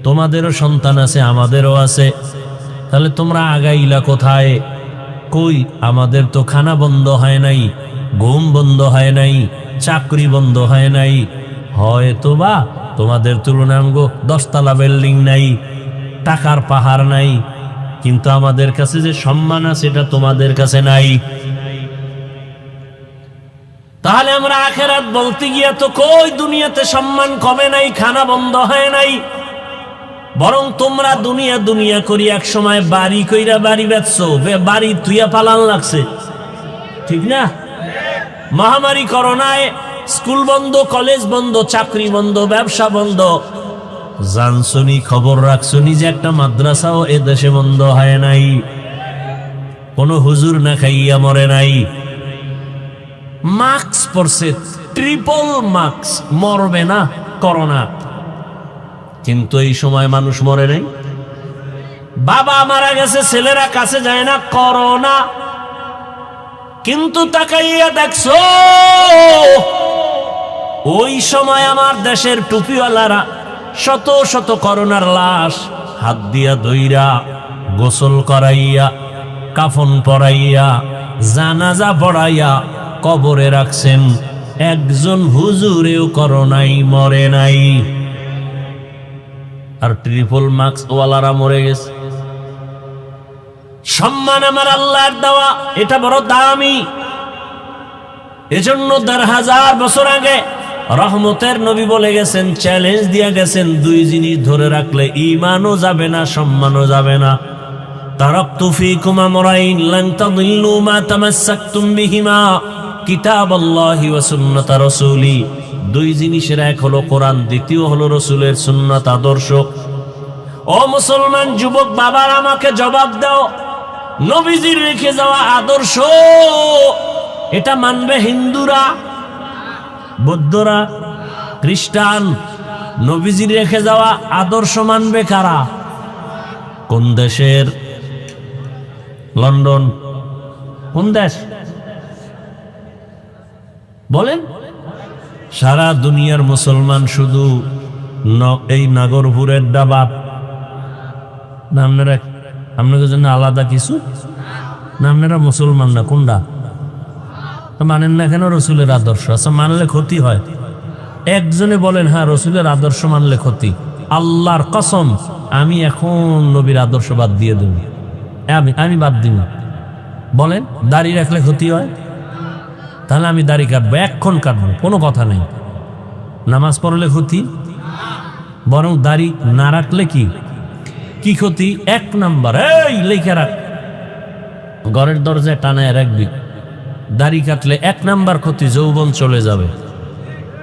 তোমাদেরও সন্তান আছে, আমাদেরও আছে। তাহলে তোমরা আগাইলা কোথায়? কই আমাদের তো খানা বন্ধ হয় নাই, ঘুম বন্ধ হয় নাই, চাকরি বন্ধ হয় নাই। হয়তো বা তোমাদের তুলনায় 10 তলা বিল্ডিং নাই, টাকার পাহাড় নাই, কিন্তু আমাদের কাছে যে সম্মান আছে এটা তোমাদের কাছে নাই। তাহলে আমরা আখিরাত বলতে গিয়া তো কই দুনিয়াতে সম্মান কমে নাই, খানা বন্ধ হয় নাই। বরং তোমরা দুনিয়া দুনিয়া করি এক সময় বাড়ি কইরা বাড়ি বেচছো, বাড়ি তুইয়া পালান লাগছে, ঠিক না? মহামারী করোনায় স্কুল বন্ধ, কলেজ বন্ধ, চাকরি বন্ধ, ব্যবসা বন্ধ। জানছনি, খবর রাখছনি যে একটা মাদ্রাসাও এ দেশে বন্ধ হয় নাই, কোনো হুজুর না খাইয়া মরে নাই। মাস্ক পরছে, ট্রিপল মাস্ক, মরবে না করোনা, কিন্তু এই সময় মানুষ মরে নাই। বাবা মারা গেছে, ছেলেরা কাছে যায় না, করোনা। কিন্তু তাকাইয়া দেখছো ওই সময় আমার দেশের টুপিওয়ালারা শত শত করোনার লাশ হাত দিয়া ধইরা গোসল করাইয়া, কাফন পরাইয়া, জানাজা পড়াইয়া কবরে রাখছেন। একজন হুজুরেও করোনায় মরে নাই, আর ট্রিপল মাস্ক ওয়ালারা মরে গেছে। সম্মান আমার আল্লাহর দেওয়া, এটা বড় দামি। এজন্য 1000 বছর আগে রহমতের নবী বলে গেছেন, চ্যালেঞ্জ দিয়া গেছেন, 2 জিনিস ধরে রাখলে ঈমানও যাবে না, সম্মানও যাবে না। তারাকতু ফীকুম আমরাইন লান তাদিল্লু মা তামাসসাকতুম বিহিমা কিতাবাল্লাহি ওয়া সুন্নাত রাসূলি। 2 জিনিসের এক হলো কোরআন, দ্বিতীয় হলো রসুলের সুন্নাত আদর্শ। ও মুসলমান যুবক বাবার, আমাকে জবাব দাও, নবীজির রেখে যাওয়া আদর্শ এটা মানবে হিন্দুরা, বৌদ্ধরা, খ্রিস্টান? নবীজির রেখে যাওয়া আদর্শ মানবে কারা? কোন দেশের? লন্ডন? কোন দেশ বলেন? সারা দুনিয়ার মুসলমান শুধু এই নাগরপুরের ডাবা, আপনারা আপনাদের জন্য আলাদা কিছু না? আপনারা মুসলমান না, কোনটা মানেন না কেন? রসুলের আদর্শ। আচ্ছা, মানলে ক্ষতি হয়? একজনে বলেন হ্যাঁ রসুলের আদর্শ মানলে ক্ষতি। আল্লাহর কসম, আমি এখন নবীর আদর্শ বাদ দিয়ে দেব। আমি বাদ দিব। বলেন দাড়ি রাখলে ক্ষতি হয়? তাহলে আমি দাড়ি কাটবো, এক্ষণ কাটবো, কোনো কথা নেই। নামাজ পড়লে ক্ষতি? বরং দাড়ি না রাখলে কি ক্ষতি? 1 নাম্বার, এই লেখা রাখ, ঘরের দরজায় টানায় রাখবি। দাড়ি কাটলে 1 নাম্বার ক্ষতি, যৌবন চলে যাবে।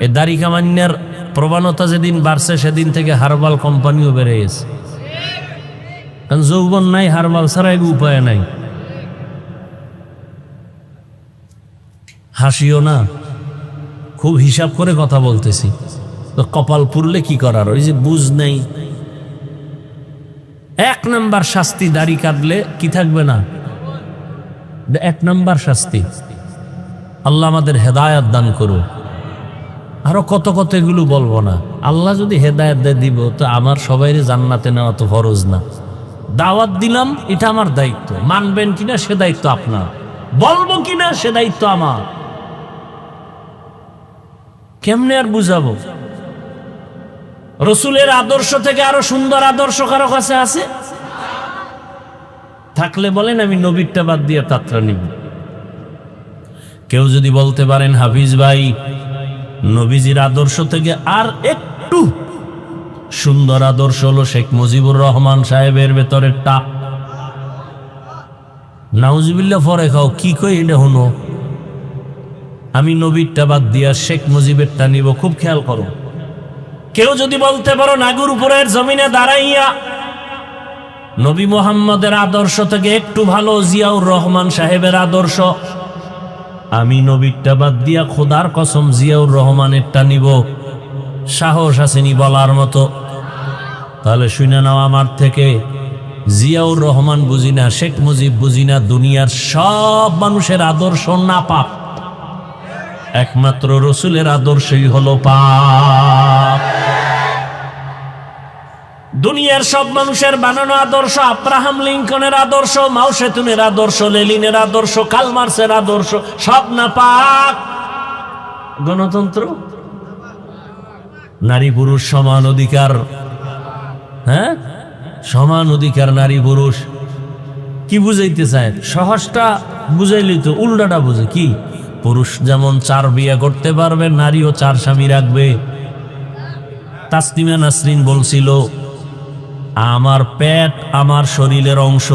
এই দাড়ি কামান্যার প্রবণতা যেদিন বাড়ছে সেদিন থেকে হার্বাল কোম্পানিও বেড়ে গেছে। কারণ যৌবন নাই, হার্বাল ছাড়া উপায় নাই। হাসিও না, খুব হিসাব করে কথা বলতেছি। তো কপাল পুরলে কি করার, ওই যে বুঝ নেই। 1 নাম্বার শাস্তি, দাড়ি কাটলে কি থাকবে না? 1 নাম্বার শাস্তি। আল্লাহ আমাদের হেদায়াত দান করুন। আরো কত কত এগুলো বলবো না। আল্লাহ যদি হেদায়াত দিয়ে দিব তো আমার সবাইরে জান্নাতে নেওয়া তো ফরজ না। দাওয়াত দিলাম, এটা আমার দায়িত্ব। মানবেন কিনা সে দায়িত্ব আপনার, বলবো কিনা সে দায়িত্ব আমার। কেমনে আর বুঝাবো? রসুলের আদর্শ থেকে আরো সুন্দর আদর্শ কারো কাছে আছে? থাকলে বলেন আমি নবীরটা বাদ দিয়ে তাত্রা নিব। কেউ যদি বলতে পারেন হাফিজ ভাই নবীজির আদর্শ থেকে আর একটু সুন্দর আদর্শ হলো শেখ মুজিবুর রহমান সাহেবের ভেতরেরটা, নাউজুবিল্লাহ পরে খাও, কি কই এটা হলো? আমি নবীরটা বাদ দিয়া শেখ মুজিবেরটা নিব। খুব খেয়াল করো। কেউ যদি বলতে পারো নাগুর উপরের জমিনে দাঁড়াইয়া নবী মুহাম্মদের আদর্শ থেকে একটু ভালো জিয়াউর রহমান সাহেবের আদর্শ, আমি নবীরটা বাদ দিয়া খোদার কসম জিয়াউর রহমানেরটা নিব, সাহস আসেনি বলার মতো? তাহলে শুনে নাও আমার থেকে, জিয়াউর রহমান বুঝি না, শেখ মুজিব বুঝি না, দুনিয়ার সব মানুষের আদর্শ না পাপ, একমাত্র রসুলের আদর্শই হলো পাপ। দুনিয়ার সব মানুষের বানানো আদর্শ, আব্রাহাম লিঙ্কনের আদর্শ, মাও সেতুনের আদর্শ, লেনিনের আদর্শ, কার্ল মার্ক্সের আদর্শ, সব না পাক। গণতন্ত্র, নারী পুরুষ সমান অধিকার, হ্যাঁ সমান অধিকার নারী পুরুষ। কি বুঝাইতে চায়? সহজটা বুঝাইলি তো, উল্টাটা বুঝে কি? পুরুষ যেমন 4 বিয়ে করতে পারবে, নারীও 4 স্বামী রাখবে। তাসলিমা নাসরিন বলছিল আমার পেট আমার শরীরের অংশ,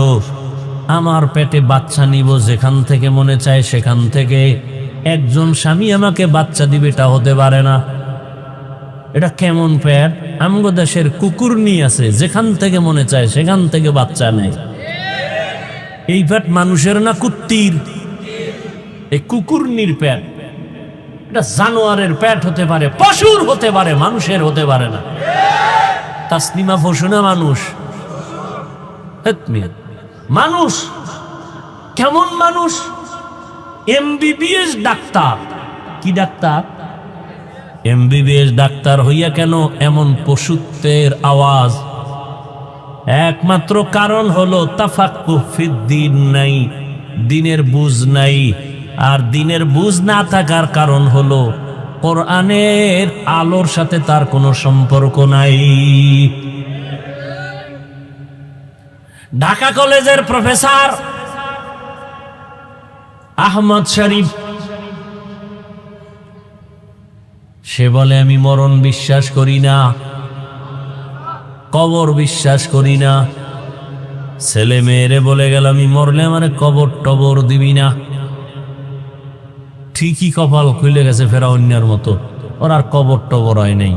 আমার পেটে বাচ্চা নিব যেখান থেকে মনে চায় সেখান থেকে। একজন স্বামী আমাকে বাচ্চা দিবে এটা হতে পারে না। এটা কেমন পেট? আমগো দেশের কুকুর নিয়ে আছে, যেখান থেকে মনে চায় সেখান থেকে বাচ্চা নেয়। এই পেট মানুষের না কুত্তির? এই কুকুরনির পেট, এটা জানোয়ারের পেট হতে পারে, পশুর হতে পারে, মানুষের হতে পারে না। তাসলিমা পশু না মানুষ? মানুষ। কেমন মানুষ? MBBS doctor. কি ডাক্তার? এমবিবিএস ডাক্তার হইয়া কেন এমন পশুত্বের আওয়াজ? একমাত্র কারণ হলো তাফাক্কুহ ফিদ্দিন নাই, দিনের বুঝ নাই। আর দিনের বুঝ না থাকার কারণ হলো কোরআনের আলোর সাথে তার কোনো সম্পর্ক নাই। ঢাকা কলেজের প্রফেসর আহমদ শরীফ, সে বলে আমি মরণ বিশ্বাস করি না, কবর বিশ্বাস করি না। ছেলে মেয়েরে বলে গেল আমি মরলে আমার কবর টবর দিবি না। ঠিকই কপাল খুলে গেছে ফেরাউনের মতো, ওর আর কবর টবর হয় নাই।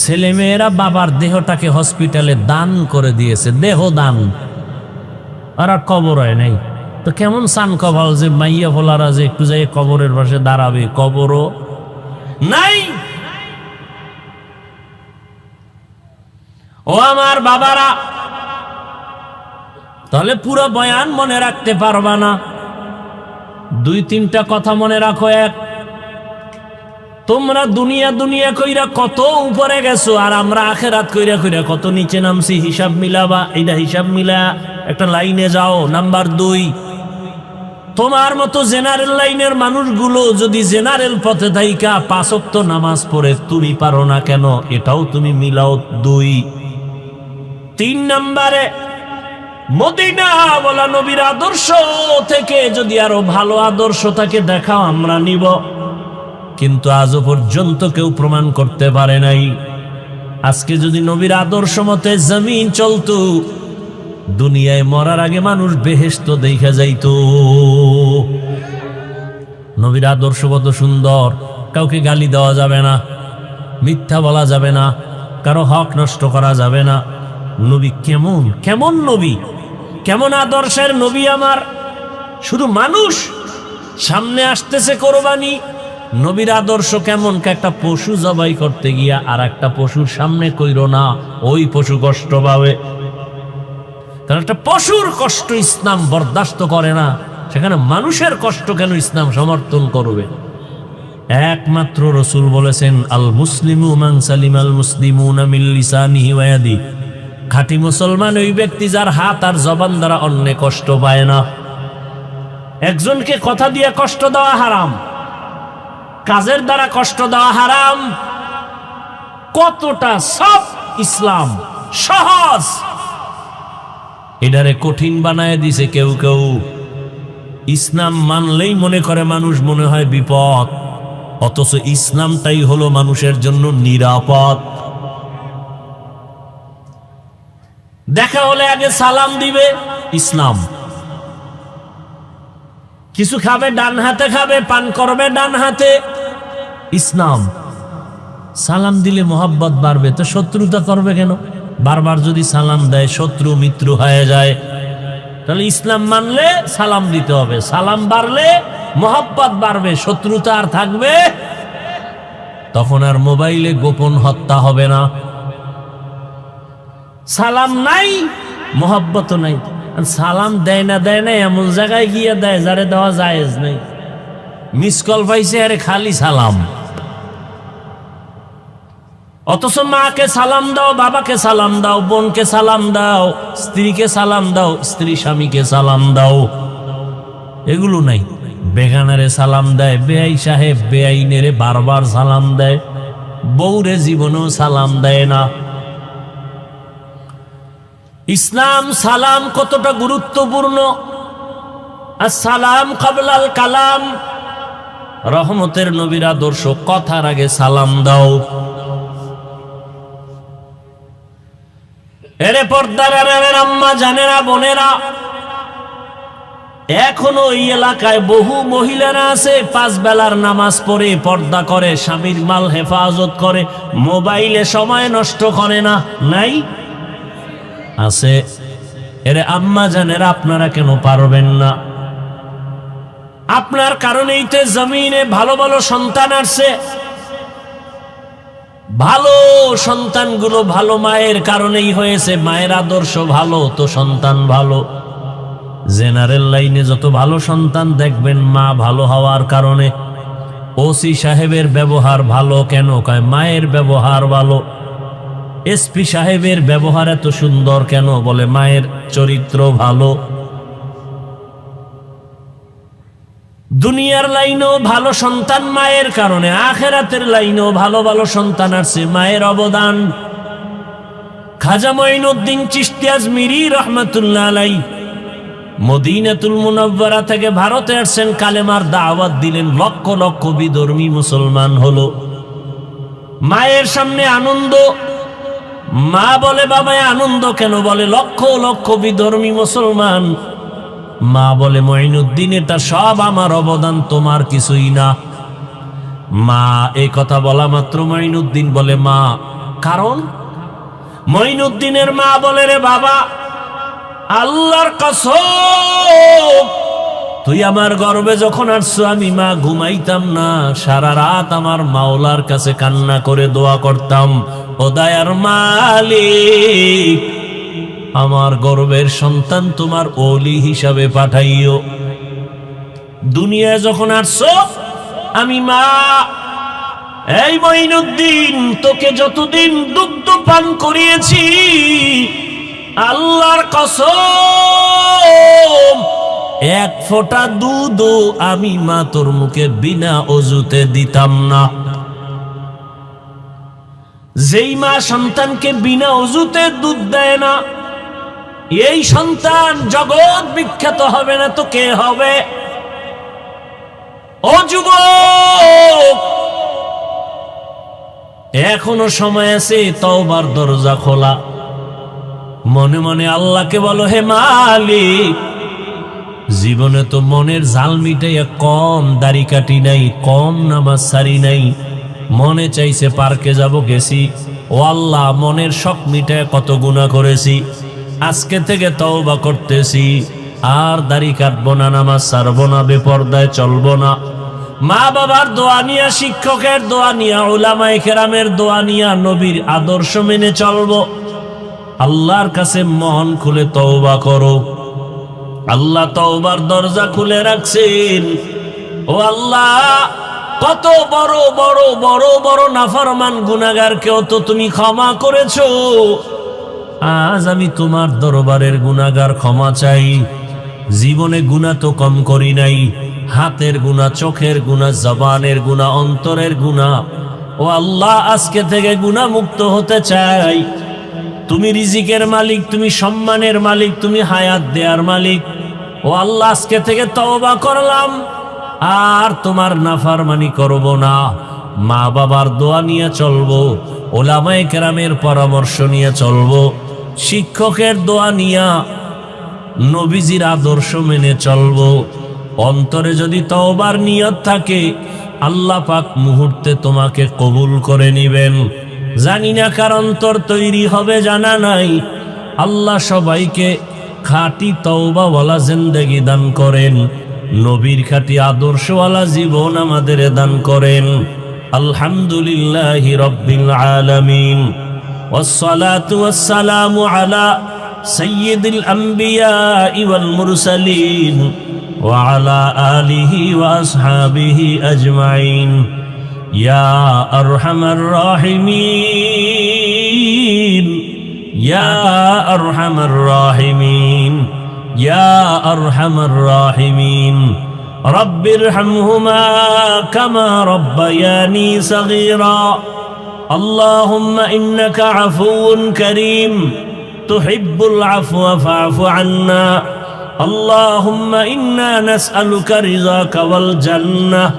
ছেলে মেয়েরা বাবার দেহটাকে হসপিটালে দান করে দিয়েছে, দেহ দান, আর আর কবর হয় নাই। তো কেমন সান কপাল যে মাইয়া ফোলারা যে একটু যাই কবরের পাশে দাঁড়াবে, কবরও নাই। ও আমার বাবারা, তাহলে পুরো বয়ান মনে রাখতে পারবা না, 2-3টা কথা মনে রাখো। এক, তোমরা দুনিয়া দুনিয়া কইরা কত উপরে গেছো, আর আমরা আখেরাত কইরা কইরা কত নিচে নামছি। হিসাব মিলাবা, এটা হিসাব মিলা একটা লাইনে যাও। নাম্বার 2, তোমার মতো জেনারেল লাইনের মানুষগুলো যদি জেনারেল পথে থাইকা 5 ওয়াক্ত নামাজ পড়ে তুমি পারো না কেন, এটাও তুমি মিলাও। 2, 3 নম্বরে মদিনা বলা নবীর আদর্শ থেকে যদি আরো ভালো আদর্শ তাকে দেখাও, আমরা নিব। কিন্তু আজও পর্যন্ত কেউ প্রমাণ করতে পারে নাই। আজকে যদি নবীর আদর্শ মতে জমিন চলতো, দুনিয়ায় মরার আগে মানুষ বেহেশত দেখা যাইতো। নবীর আদর্শ কত সুন্দর, কাউকে গালি দেওয়া যাবে না, মিথ্যা বলা যাবে না, কারো হক নষ্ট করা যাবে না। নবী কেমন কেমন নবী, কেমন আদর্শের নবী আমার। শুধু মানুষ সামনে আসতেছে কোরবানি, নবীর আদর্শ কেমন, একটা পশু জবাই করতে গিয়া আর একটা পশুর সামনে কইরো না, ওই পশু কষ্ট পাবে। কারণ একটা পশুর কষ্ট ইসলাম বরদাস্ত করে না, সেখানে মানুষের কষ্ট কেন ইসলাম সমর্থন করবে? একমাত্র রসুল বলেছেন, আল মুসলিমু মান সালিম আল মুসলিমুনা মিন লিসানিহি ওয়া ইয়াদিহি। খাঁটি মুসলমান ওই ব্যক্তি যার হাত আর জবান দ্বারা অন্য কষ্ট পায় না। একজনকে কথা দিয়ে কষ্ট দেওয়া হারাম, কাজের দ্বারা কষ্ট দেওয়া হারাম। কতটা সব ইসলাম সহজ, এটারে কঠিন বানায় দিছে কেউ কেউ। ইসলাম মানলেই মনে করে মানুষ, মনে হয় বিপদ, অথচ ইসলামটাই হলো মানুষের জন্য নিরাপদ। দেখা হলে আগে সালাম দিবে, ইসলাম। কিছু খাবে ডান হাতে খাবে, পান করবে ডান হাতে, ইসলাম। সালাম দিলে মোহাব্বত বাড়বে, তো শত্রুতা করবে কেন? বারবার যদি সালাম দেয় শত্রু মিত্র হয়ে যায়। তাহলে ইসলাম মানলে সালাম দিতে হবে, সালাম বাড়লে মোহাব্বত বাড়বে, শত্রুতা আর থাকবে। তখন আর মোবাইলে গোপন হত্যা হবে না। সালাম নাই, মোহাব্বত নাই। সালাম দেয় না এমন জায়গায় গিয়ে দেয় যারে দেওয়া জায়েজ নাই। মিস কল পাইছে, আরে খালি সালাম। অথচ মাকে সালাম দাও, বাবাকে সালাম দাও, বোনকে সালাম দাও, স্ত্রীকে সালাম দাও, স্ত্রী স্বামীকে সালাম দাও, এগুলো নাই। বেগানারে সালাম দেয়, বেআই সাহেব বেআইনেরে বারবার সালাম দেয়, বউরে জীবনেও সালাম দেয় না। ইসলাম সালাম কতটা গুরুত্বপূর্ণ। আসসালাম কাবলাল কালাম, রহমতের নবীর আদর্শ, কথার আগে সালাম দাও। এরে পর্দার আম্মা জানেরা, বোনেরা, এখনো এই এলাকায় বহু মহিলারা আছে 5 বেলার নামাজ পড়ে, পর্দা করে, স্বামীর মাল হেফাজত করে, মোবাইলে সময় নষ্ট করে না, নাই? আছে। এরে আম্মা জানেরা, আপনারা কেন পারবেন না? আপনার কারণেই তো জমিনে ভালো ভালো সন্তান আসছে। ভালো সন্তানগুলো ভালো মায়ের কারণেই হয়েছে। মায়ের আদর্শ ভালো তো সন্তান ভালো। জেনারেল লাইনে যত ভালো সন্তান দেখবেন মা ভালো হওয়ার কারণে। ওসি সাহেবের ব্যবহার ভালো কেন? কয় মায়ের ব্যবহার ভালো। এসপি সাহেবের ব্যবহার এত সুন্দর কেন? বলে মায়ের চরিত্র ভালো। দুনিয়ার লাইনেও ভালো সন্তান মায়ের কারণে, আখেরাতের লাইনেও ভালো ভালো সন্তান আসছে মায়ের অবদান। খাজা মঈনুদ্দিন চিশতি আজমিরি রহমাতুল্লাহ আলাইহি মদিনাতুল মুনাওয়ারা থেকে ভারতে আসছেন, কালেমার দাওয়াত দিলেন, লক্ষ লক্ষ বিধর্মী মুসলমান হলো। মায়ের সামনে আনন্দ। মা বলে, বাবায় আনন্দ কেন? বলে লক্ষ লক্ষ বিধর্মী মুসলমান। মা বলে, মঈনুদ্দিন এটা সব আমার অবদান, তোমার কিছুই না। মা এই কথা বলা মাত্র মঈনুদ্দিন বলে মা, কারণ? মঈনুদ্দিনের মা বলে, রে বাবা, আল্লাহর কসম, তুই আমার গর্ভে যখন আসছো আমি মা ঘুমাইতাম না, সারা রাত আমার মাওলার কাছে কান্না করে দোয়া করতাম, ও দয়ার মালিক, আমার গর্ভের সন্তান তোমার ওলি হিসাবে পাঠাইও। দুনিয়ায় যখন আসছো আমি মা এই মঈনুদ্দিন, তোকে যতদিন দুগ্ধ পান করিয়েছি, আল্লাহর কসম, এক ফোঁটা দুধও আমি মা তোর মুখে বিনা অজুতে দিতাম না। যেই মা সন্তানকে বিনা অজুতে দুধ দেয় না, এই সন্তান জগৎ বিখ্যাত হবে না তো কে হবে? ও যুবক, এখনো সময় আছে, তওবার দরজা খোলা। মনে মনে আল্লাহকে বলো, হে মালিক, জীবনে তো মনের জাল মিটাইয়া কম দাড়ি কাটি নাই, কম নামাজ সারি নাই, মনে চাইছে পার্কে যাব, গেছি। ও আল্লাহ, মনের শখ মিটায় কত গুনাহ করেছি, আজকে থেকে তওবা করতেছি, আর দাড়ি কাটবো না, নামাজ ছাড়বো না, বেপরদায় চলবো না। মা বাবার দোয়া নিয়া, শিক্ষকের দোয়া নিয়া, উলামায়ে কেরামের দোয়া নিয়া, নবীর আদর্শ মেনে চলবো। আল্লাহর কাছে মন খুলে তওবা করো। আল্লাহ তওবার দরজা খুলে রাখছেন। ও আল্লাহ, কত বড় বড় বড় বড় নাফরমান গুনাহগারকেও তো তুমি ক্ষমা করেছো। আজ আমি তোমার দরবারের গুনাহগার ক্ষমা চাই। জীবনে গুনাহ তো কম করি নাই, হাতের গুনাহ, চোখের গুনাহ, জবানের গুনাহ, অন্তরের গুনাহ। ও আল্লাহ, আজকে থেকে গুনাহ মুক্ত হতে চাই। তুমি রিজিকের মালিক, তুমি সম্মানের মালিক, তুমি হায়াত দেয়ার মালিক। ও আল্লাহ, আজকে থেকে তওবা করলাম, আর তোমার নাফরমানি করব না। মা বাবার দোয়া নিয়ে চলবো, উলামায়ে কেরামের পরামর্শ নিয়ে চলবো, শিক্ষকের দোয়া নিয়া, নবীজির আদর্শ মেনে চলবো। অন্তরে যদি তওবার নিয়ত থাকে, আল্লাহ পাক মুহূর্তে তোমাকে কবুল করে নিবেন। জানি না কার অন্তর তৈরি হবে, জানা নাই। আল্লাহ সবাইকে খাঁটি তওবাওয়ালা জিন্দেগি দান করেন, নবীর খাঁটি আদর্শওয়ালা জীবন আমাদের দান করেন। আলহামদুলিল্লাহি রাব্বিল আলামিন, ওয়াসসালাতু ওয়াসসালামু আলা সাইয়্যিদিল আম্বিয়া ওয়াল মুরসালিন ওয়া আলা আলিহি ওয়া আসহাবিহি আজমাইন। ইয়া আরহামার রাহিমিন, ইয়া আরহামার রাহিমিন, ইয়া আরহামার রাহিমিন। রব্বিরহামহুমা কামা রব্বায়ানি সগীরা। আল্লাহুম্মা ইন্নাকা আফুউন কারীম, তুহিব্বুল আফওয়া ফা'ফু আন্না। আল্লাহুম্মা ইন্না নাসআলুকা রিযাকা ওয়াল জান্নাহ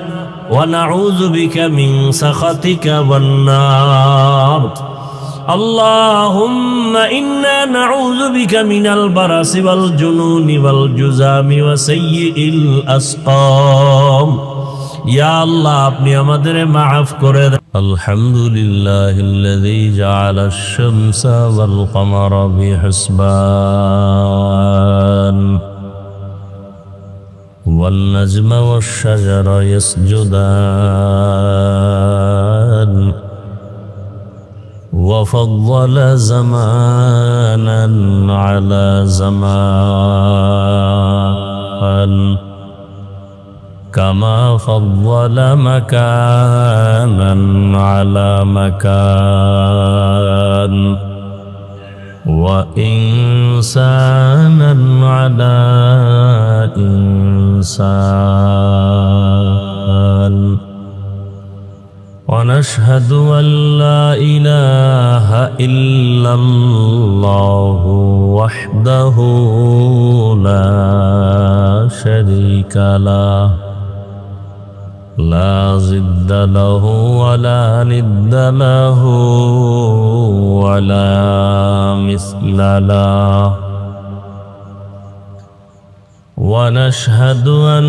ওয়া নাউযু বিকা মিন সাখাতিকা ওয়ান নার। اللهم إنا نعوذ بك من البرص والجنون والجذام وسيء الأسقام। يا الله আপনি আমাদের মাফ করে দেন। আলহামদুলিল্লাহিল্লাযী জাআলা আশ-শামসা ওয়াল কমারা বিহিসবান ওয়াল নাজমা ওয়াশ শাজারা ইয়াসজুদান وفضل زمانا على زمان كما فضل مكانا على مكان وإنسانا على إنسان. ونشهد أن لا إله إلا الله وحده لا شريك له، لا ضد له ولا ند له ولا مثل له. ونشهد أن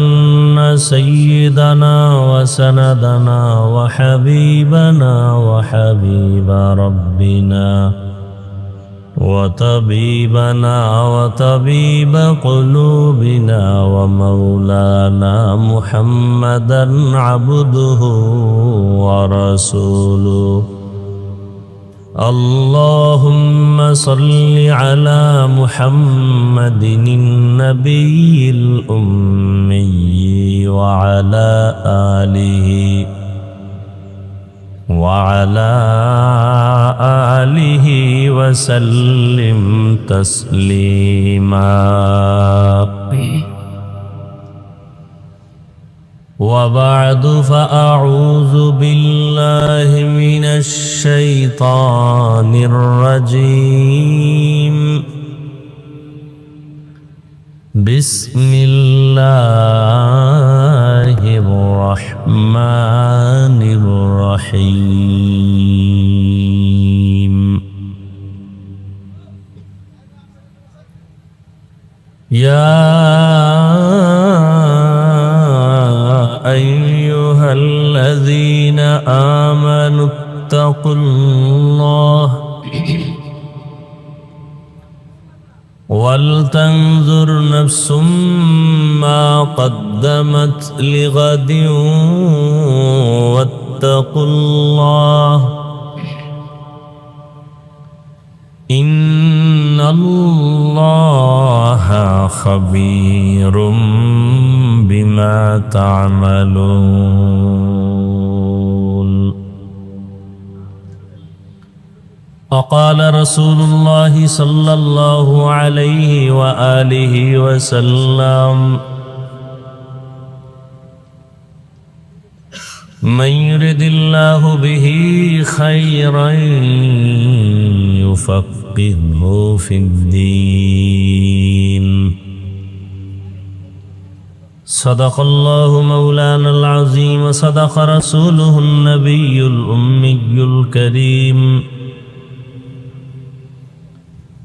سيدنا وسندنا وحبيبنا وحبيب ربنا وطبيبنا وطبيب قلوبنا ومولانا محمدا عبده ورسوله. اللهم صل على محمد النبي الأمي وعلى آله وعلى آله وسلم تسليما وبعد فأعوذ بالله من الشيطان الرجيم بسم الله الرحمن الرحيم يا أيها الذين آمنوا اتقوا الله ولتنظر نفس ما قدمت لغد واتقوا الله إن الله خبير بما تعملون وقال رسول الله صلى الله عليه وآله وسلم من يرد الله به خيرا يفقهه في الدين صدق الله مولانا العظيم وصدق رسوله النبي الأمي الكريم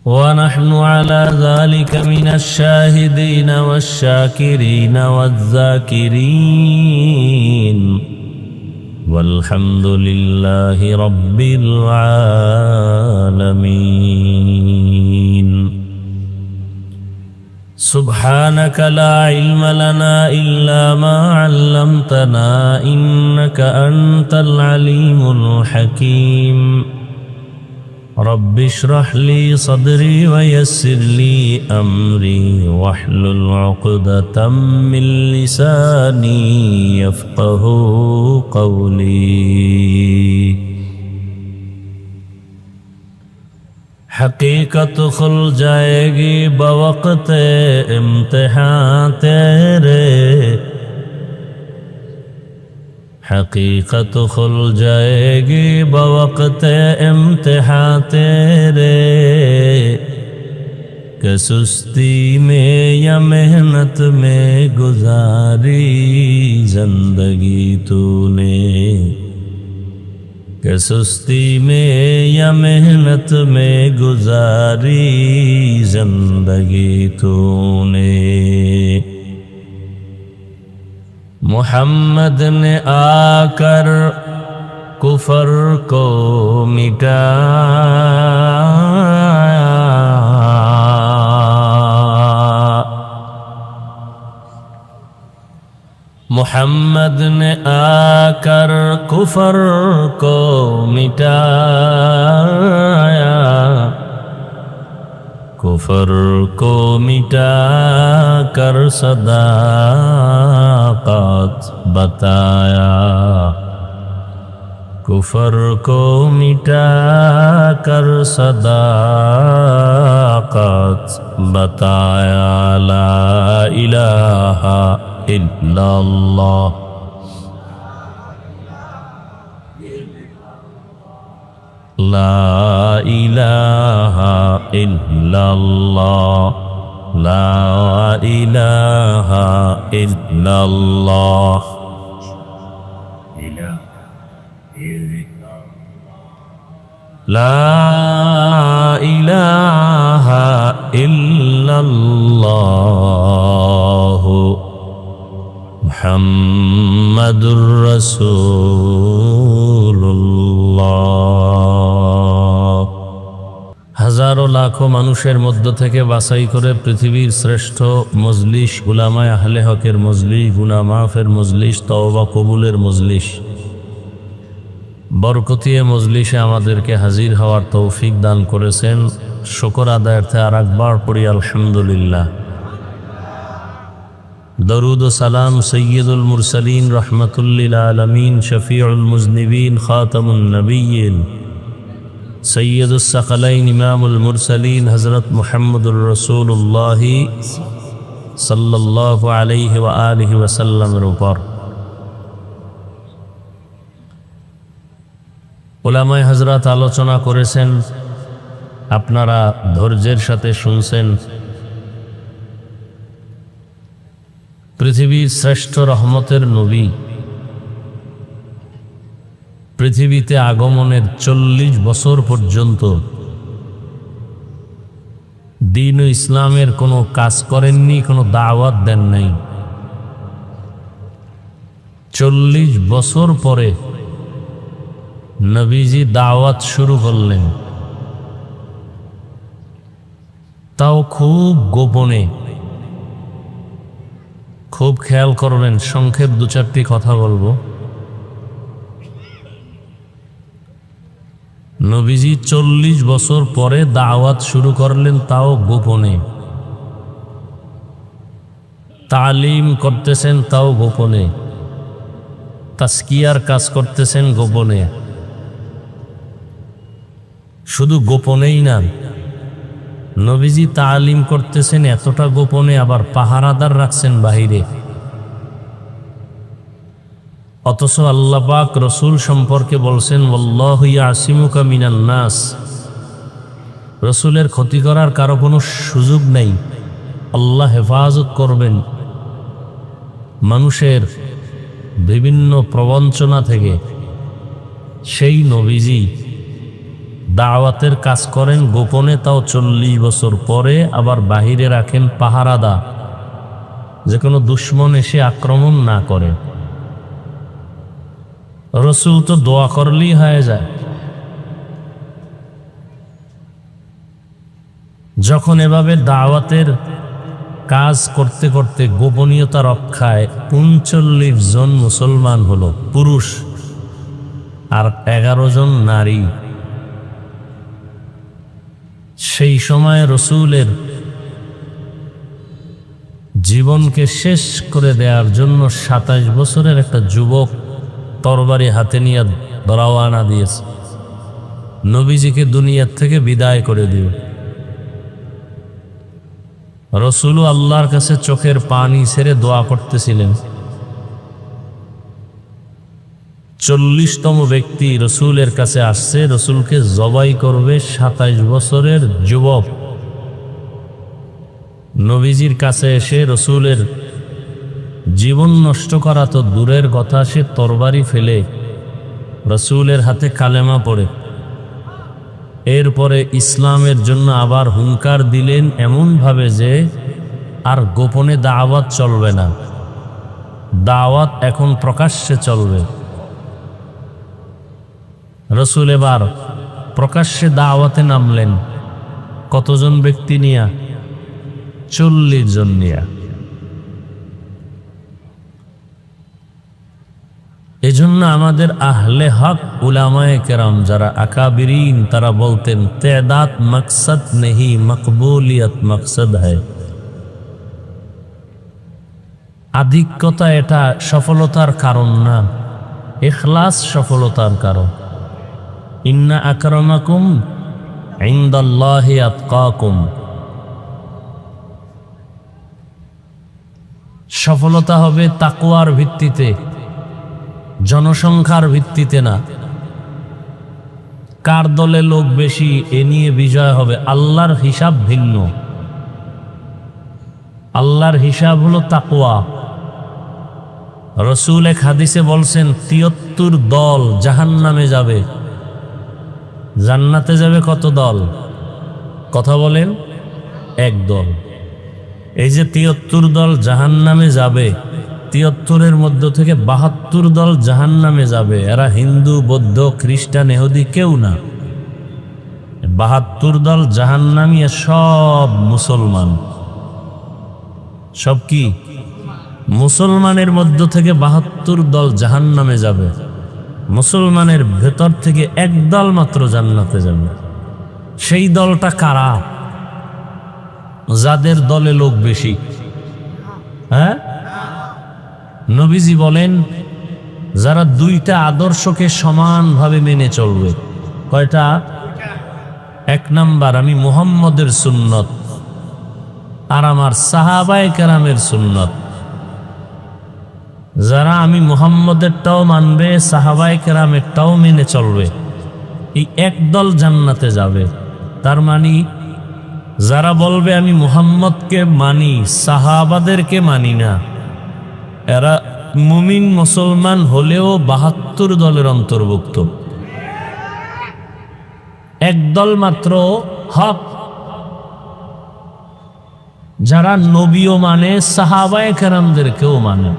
ونحن على ذلك من الشاهدين والشاكرين والذاكرين والحمد لله رب العالمين سبحانك لا علم لنا إلا ما علمتنا إنك أنت العليم الحكيم رب اشرح لي صدري ويسر لي أمري واحلل عقدة من لساني يفقه قولي حقیقت کھل جائے گی بوقت امتحان تیرے حقیقت کھل جائے گی بوقت امتحان تیرے کہ سستی میں یا محنت میں گزاری زندگی تو نے کہ سستی میں یا محنت میں گزاری زندگی تو نے محمد نے آ کر کفر کو مٹایا محمد نے آ کر کفر کو مٹایا کفر کو مٹا کر صداقت بتایا کفر کو مٹا کر صداقت بتایا لا الہ الا اللہ لا الہ الا اللہ لا الہ الا اللہ لا الہ الا اللہ محمد رسول اللہ হাজারো লাখো মানুষের মধ্য থেকে বাছাই করে পৃথিবীর শ্রেষ্ঠ মজলিস উলামায়ে আহলে হকের মজলিস গুনাহ মাফের মজলিস তওবা কবুলের মজলিস বরকতিয়ে মজলিসে আমাদেরকে হাজির হওয়ার তৌফিক দান করেছেন শুকর আদায়ার্থে আরেকবার পড়ি আলহামদুলিল্লাহ दरूद व सलाम सय्यदुल मुरसलीन रहमतुल लिल आलमीन शफीउल मुज़निबीन खातमुन नबिय्यीन सय्यदुस सकलैन इमामुल मुरसलीन हज़रत मुहम्मदुर रसूलुल्लाह सल्लल्लाहु अलैहि व आलिहि वसल्लमेर উপর উলামায়ে হযরত আলোচনা করেছেন, আপনারা ধৈর্যের সাথে শুনছেন। পৃথিবীর শ্রেষ্ঠ রহমতের নবী পৃথিবীতে আগমনের 40 বছর পর্যন্ত দ্বীন ও ইসলামের কোনো কাজ করেননি, কোনো দাওয়াত দেন নাই। 40 বছর পরে নবীজি দাওয়াত শুরু করলেন, তাও খুব গোপনে। খুব খেয়াল করবেন, সংক্ষেপ 2-4টি কথা বলবো। নবীজি 40 বছর পরে দাওয়াত শুরু করলেন, তাও গোপনে। তালিম করতেছেন, তাও গোপনে। তাসকিয়ার কাজ করতেছেন গোপনে। শুধু গোপনেই না, নবীজি তালিম করতেছেন এতটা গোপনে, আবার পাহারাদার রাখছেন বাহিরে। অথচ আল্লাহ পাক রসুল সম্পর্কে বলছেন, ওয়াল্লাহু ইয়াসিমুকা মিনান নাস। রসুলের ক্ষতি করার কারো কোনো সুযোগ নেই, আল্লাহ হেফাজত করবেন মানুষের বিভিন্ন প্রবঞ্চনা থেকে। সেই নবীজি দাওয়াতের কাজ করেন গোপনে, তাও 40 বছর পরে। আবার বাহিরে রাখেন পাহারাদা, যে কোনো দুশ্মন এসে আক্রমণ না করে। রসুল তো দোয়া করলেই হয়ে যায়। যখন এভাবে দাওয়াতের কাজ করতে করতে গোপনীয়তা রক্ষায় 39 জন মুসলমান হলো, পুরুষ, আর 11 জন নারী। সেই সময় রসুলের জীবনকে শেষ করে দেওয়ার জন্য 27 বছরের একটা যুবক তরবারি হাতে নিয়ে রওয়ানা দিয়েছে, নবীজিকে দুনিয়ার থেকে বিদায় করে দিবে। রসুলও আল্লাহর কাছে চোখের পানি ছেড়ে দোয়া করতেছিলেন। 40তম ব্যক্তি রসুলের কাছে আসছে, রসুলকে জবাই করবে। 27 বছরের যুবক নবীজির কাছে এসে রসুলের জীবন নষ্ট করা তো দূরের কথা, সে তরবারি ফেলে রসুলের হাতে কালেমা পড়ে এরপরে ইসলামের জন্য আবার হুঙ্কার দিলেন, এমনভাবে যে আর গোপনে দাওয়াত চলবে না, দাওয়াত এখন প্রকাশ্যে চলবে। রসুল এবার প্রকাশ্যে দাওয়াতে নামলেন। কতজন ব্যক্তি নিয়া? 40 জন নিয়া। এজন্য আমাদের আহলে হক উলামায়ে কেরাম যারা আকাবিরিন, তারা বলতেন, তেদাত মকসদ নেহি, মকবুলিয়ত মকসদ হ্যায়। আধিক্যতা এটা সফলতার কারণ না, ইখলাস সফলতার কারণ। ইন্না আকরামাকুম ইনদাল্লাহি আতকাকুম। সফলতা হবে তাকওয়ার ভিত্তিতে, জনসংখ্যার ভিত্তিতে না। কার দলে লোক বেশি এ নিয়ে বিজয় হবে, আল্লাহর হিসাব ভিন্ন। আল্লাহর হিসাব হলো তাকওয়া। রসুল এক হাদিসে বলছেন, 73 দল জাহান্নামে যাবে, জান্নাতে যাবে কত দল? কথা বলেন, এক দল। এই যে 73 দল জাহান্নামে যাবে, 73-এর মধ্য থেকে 72 দল জাহান্নামে যাবে। এরা হিন্দু, বৌদ্ধ, খ্রিস্টান, ইহুদি কেউ না। 72 দল জাহান্নামী, সব মুসলমান। সব কি? মুসলমানের মধ্য থেকে 72 দল জাহান্নামে যাবে। মুসলমানের ভেতর থেকে এক দল মাত্র জান্নাতে যাবে। সেই দলটা কারা? যাদের দলে লোক বেশি। হ্যাঁ, নবীজি বলেন, যারা দুইটা আদর্শকে সমানভাবে মেনে চলবে। কয়টা? এক নাম্বার, আমি মুহাম্মদের সুন্নত আর আমার সাহাবায়ে কেরামের সুন্নত। যারা আমি মুহাম্মদেরটাও মানবে, সাহাবায়ে কেরামেরটাও মেনে চলবে, এই একদল জান্নাতে যাবে। তার মানে যারা বলবে আমি মুহাম্মদকে মানি, সাহাবাদেরকে মানি না, এরা মুমিন মুসলমান হলেও ৭২ দলের অন্তর্ভুক্ত। একদল মাত্র হক, যারা নবীও মানে, সাহাবায়ে কেরামদেরকেও মানে।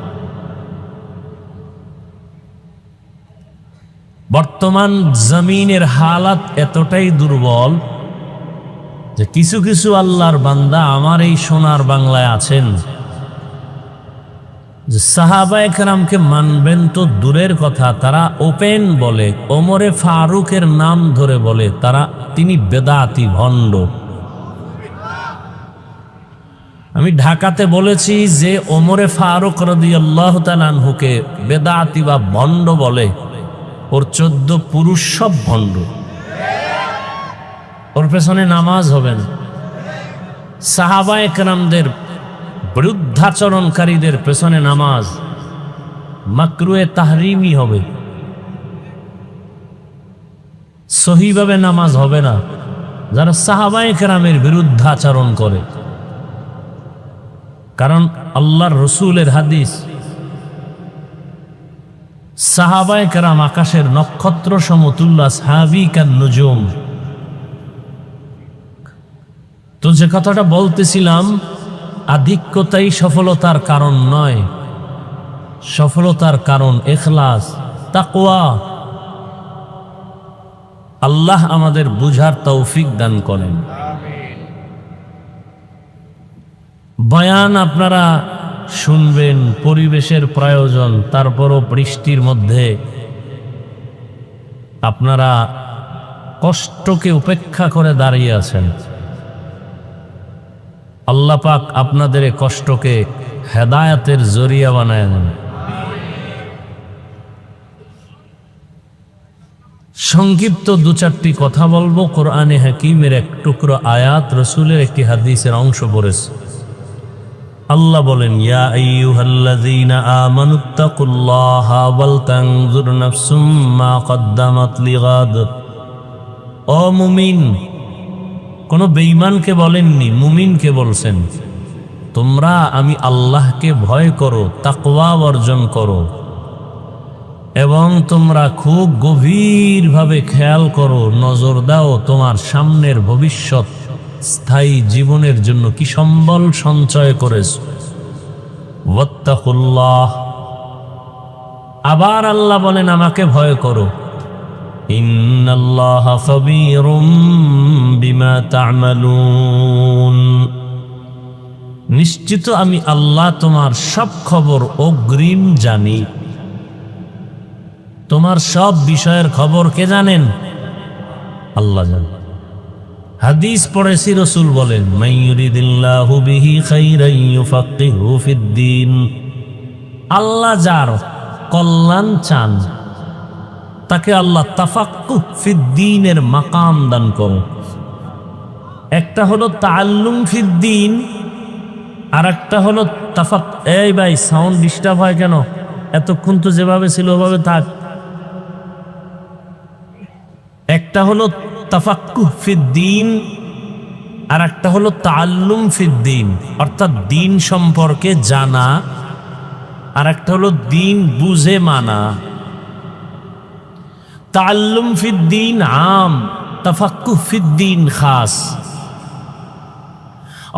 বর্তমান জমিনের হালাত এতটাই দুর্বল যে কিছু কিছু আল্লাহর বান্দা আমার এই সোনার বাংলায় আছেন যে সাহাবায়ে কেরামকে মানবেন তো দূরের কথা, তারা ওপেন বলে, ওমরে ফারুকের নাম ধরে বলে তিনি বেদাতি, ভণ্ড। আমি ঢাকাতে বলেছি যে ওমরে ফারুক রাদিয়াল্লাহু তাআলা আনহুকে বেদাতি বা ভণ্ড বলে, ওর 14 পুরুষ সব ভণ্ড, ওর পেছনে নামাজ হবে না। সাহাবায়ে কেরামদের বিরুদ্ধাচরণকারীদের পেছনে নামাজ মাকরুয়ে তাহরিমি হবে, সহিভাবে নামাজ হবে না যারা সাহাবায়ে কেরামের বিরুদ্ধাচরণ করে। কারণ আল্লাহর রসুলের হাদিস, সাহাবায়ে কেরাম আকাশের নক্ষত্র সমতুল্য, আসহাবী কান নুজুম। তো যে কথাটা বলতেছিলাম, আধিক্যতাই সফলতার কারণ নয়, সফলতার কারণ ইখলাস, তাকওয়া। আল্লাহ আমাদের বুঝার তৌফিক দান করেন। বয়ান আপনারা শুনবেন, পরিবেশের প্রয়োজন, তারপরও বৃষ্টির মধ্যে আপনারা কষ্টকে উপেক্ষা করে দাঁড়িয়ে আছেন। আল্লাহ পাক আপনাদের এই কষ্টকে হেদায়েতের জরিয়া বানায় দেন। সংক্ষিপ্ত ২-৪টি কথা বলবো। কোরআনে হাকিমের এক টুকরো আয়াত, রসুলের একটি হাদিসের অংশ পড়েছে। আল্লাহ বলেন, ইয়া আইয়ুহাল্লাযীনা আমানুত্তাকুল্লাহা ওয়াল তানজুর নাফসুম মা কদ্দামাত লিগাদ। ও মুমিন, কোন বেঈমানকে বলেননি, মুমিনকে বলছেন, তোমরা আমি আল্লাহকে ভয় করো, তাকওয়া অর্জন করো, এবং তোমরা খুব গভীরভাবে খেয়াল করো, নজর দাও তোমার সামনের ভবিষ্যৎ স্থায়ী জীবনের জন্য কি সম্বল সঞ্চয় করেছ। ওয়াত্তাকুল্লাহ। আবার আল্লাহ বলেন, আমাকে ভয় করো। ইন্নাল্লাহা খাবীরুম বিমা তা'মালুন। নিশ্চিত আমি আল্লাহ তোমার সব খবর অগ্রিম জানি। তোমার সব বিষয়ের খবর কে জানেন? আল্লাহ জানেন। হাদিস পড়েছি, রসুল বলেন, মান ইউরিদিল্লাহু বিহি খাইরান ইউফাক্কিহু ফিদ্দীন। আল্লাহ যার কল্যাণ চান তাকে আল্লাহ তাফাক্কুহ ফিদ্দীনের মাকাম দান করেন। একটা হলো তাআল্লুম ফিদ্দীন, আর একটা হলো এই ভাই সাউন্ড ডিস্টার্ব হয় কেন? এতক্ষণ তো যেভাবে ছিল ওভাবে থাক। একটা হলো তাফাক্কুহ ফিদ্দীন, আর একটা হলো তাআল্লুম ফিদ্দীন, অর্থাৎ দিন সম্পর্কে জানা, আর একটা হলো দিন বুঝে মানা। তাআল্লুম ফিদ্দীন আম, তাফাক্কুহ ফিদ্দীন খাস।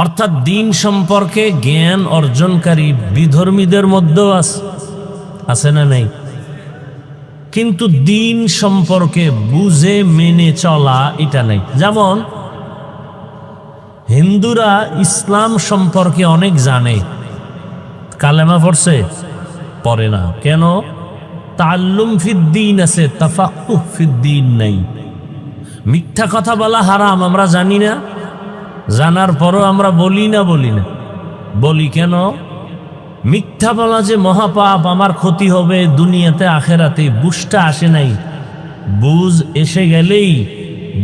অর্থাৎ দিন সম্পর্কে জ্ঞান অর্জনকারী বিধর্মীদের মধ্যেও আছে না নেই? কিন্তু দিন সম্পর্কে বুঝে মেনে চলা এটা নেই। যেমন হিন্দুরা ইসলাম সম্পর্কে অনেক জানে, কালেমা পড়ছে, পড়ে না কেন? তাআল্লুম ফিদ্দীন আছে, তাফাক্কুহ ফিদ্দীন নাই। মিথ্যা কথা বলা হারাম আমরা জানি না, জানার পরও আমরা বলি না। বলি কেন? মিথ্যা বলা যে মহাপাপ, আমার ক্ষতি হবে দুনিয়াতে আখেরাতে, বুঝটা আসে নাই। বুঝ এসে গেলেই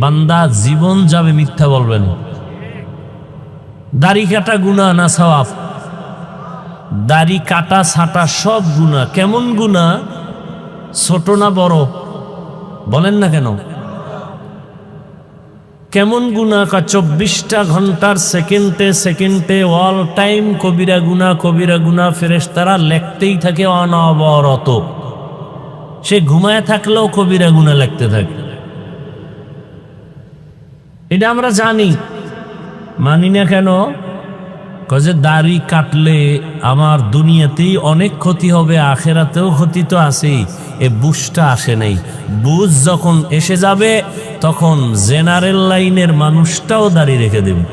বান্দা জীবন যাবে মিথ্যা বলবেন। দাড়ি কাটা গুনাহ না সওয়াব? দাড়ি কাটা ছাটা সব গুনাহ। কেমন গুনাহ? ছোট না বড়? বলেন না কেন? কেমন গুনাহ? 24টা ঘন্টার সেকেন্ডে সেকেন্ডে অল টাইম কবিরা গুনাহ, কবিরা গুনাহ ফেরেশতারা লিখতেই থাকে অনবরত। সে ঘুমায় থাকলেও কবিরা গুনাহ লিখতে থাকে। এটা আমরা জানি, মানি না কেন? কয়ে দাড়ি কাটলে আমার দুনিয়াতেই অনেক ক্ষতি হবে, আখেরাতেও ক্ষতি তো আছেই। এ বুঝটা আসে নাই। বুঝ যখন এসে যাবে তখন জেনারেল লাইনের মানুষটাও দাড়ি রেখে দেবে।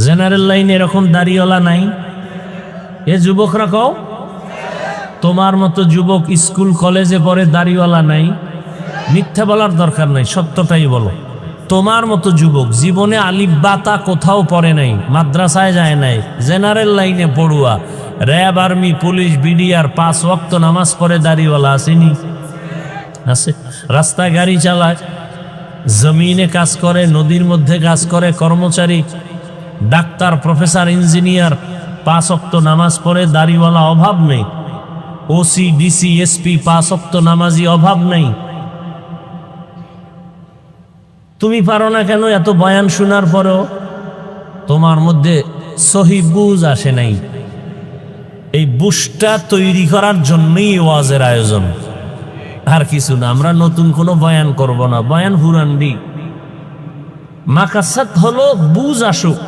জেনারেল লাইনে এরকম দাড়িওয়ালা নাই? এ যুবকরা কও, তোমার মতো যুবক স্কুল কলেজে পড়ে দাড়িওয়ালা নাই? মিথ্যা বলার দরকার নাই, সত্যটাই বলো। তোমার মতো যুবক জীবনে আলিফ বাতা কোথাও পড়ে নাই, মাদ্রাসায় যায় নাই, জেনারেল লাইনে পড়ুয়া, র্যাব, আর্মি, পুলিশ, বিডিআর 5 ওয়াক্ত নামাজ পড়ে দাড়িওয়ালা আসেনি? আছে। রাস্তায় গাড়ি চালায়, জমিনে কাজ করে, নদীর মধ্যে কাজ করে, কর্মচারী, ডাক্তার, প্রফেসর, ইঞ্জিনিয়ার, 5 ওয়াক্ত নামাজ পড়ে দাড়িওয়ালা অভাব নেই। ওসি, ডিসি, এসপি 5 ওয়াক্ত নামাজি অভাব নেই। তুমি পারো না কেন? এত বয়ান শোনার পরেও তোমার মধ্যে সহি বুঝ আসে নাই। এই বুঝটা তৈরি করার জন্যই ওয়াজের আয়োজন, আর কিছু না। আমরা নতুন কোনো বয়ান করব না, বয়ান হুরান্ডি। মাকাসাদ হলো বুঝ আসুক।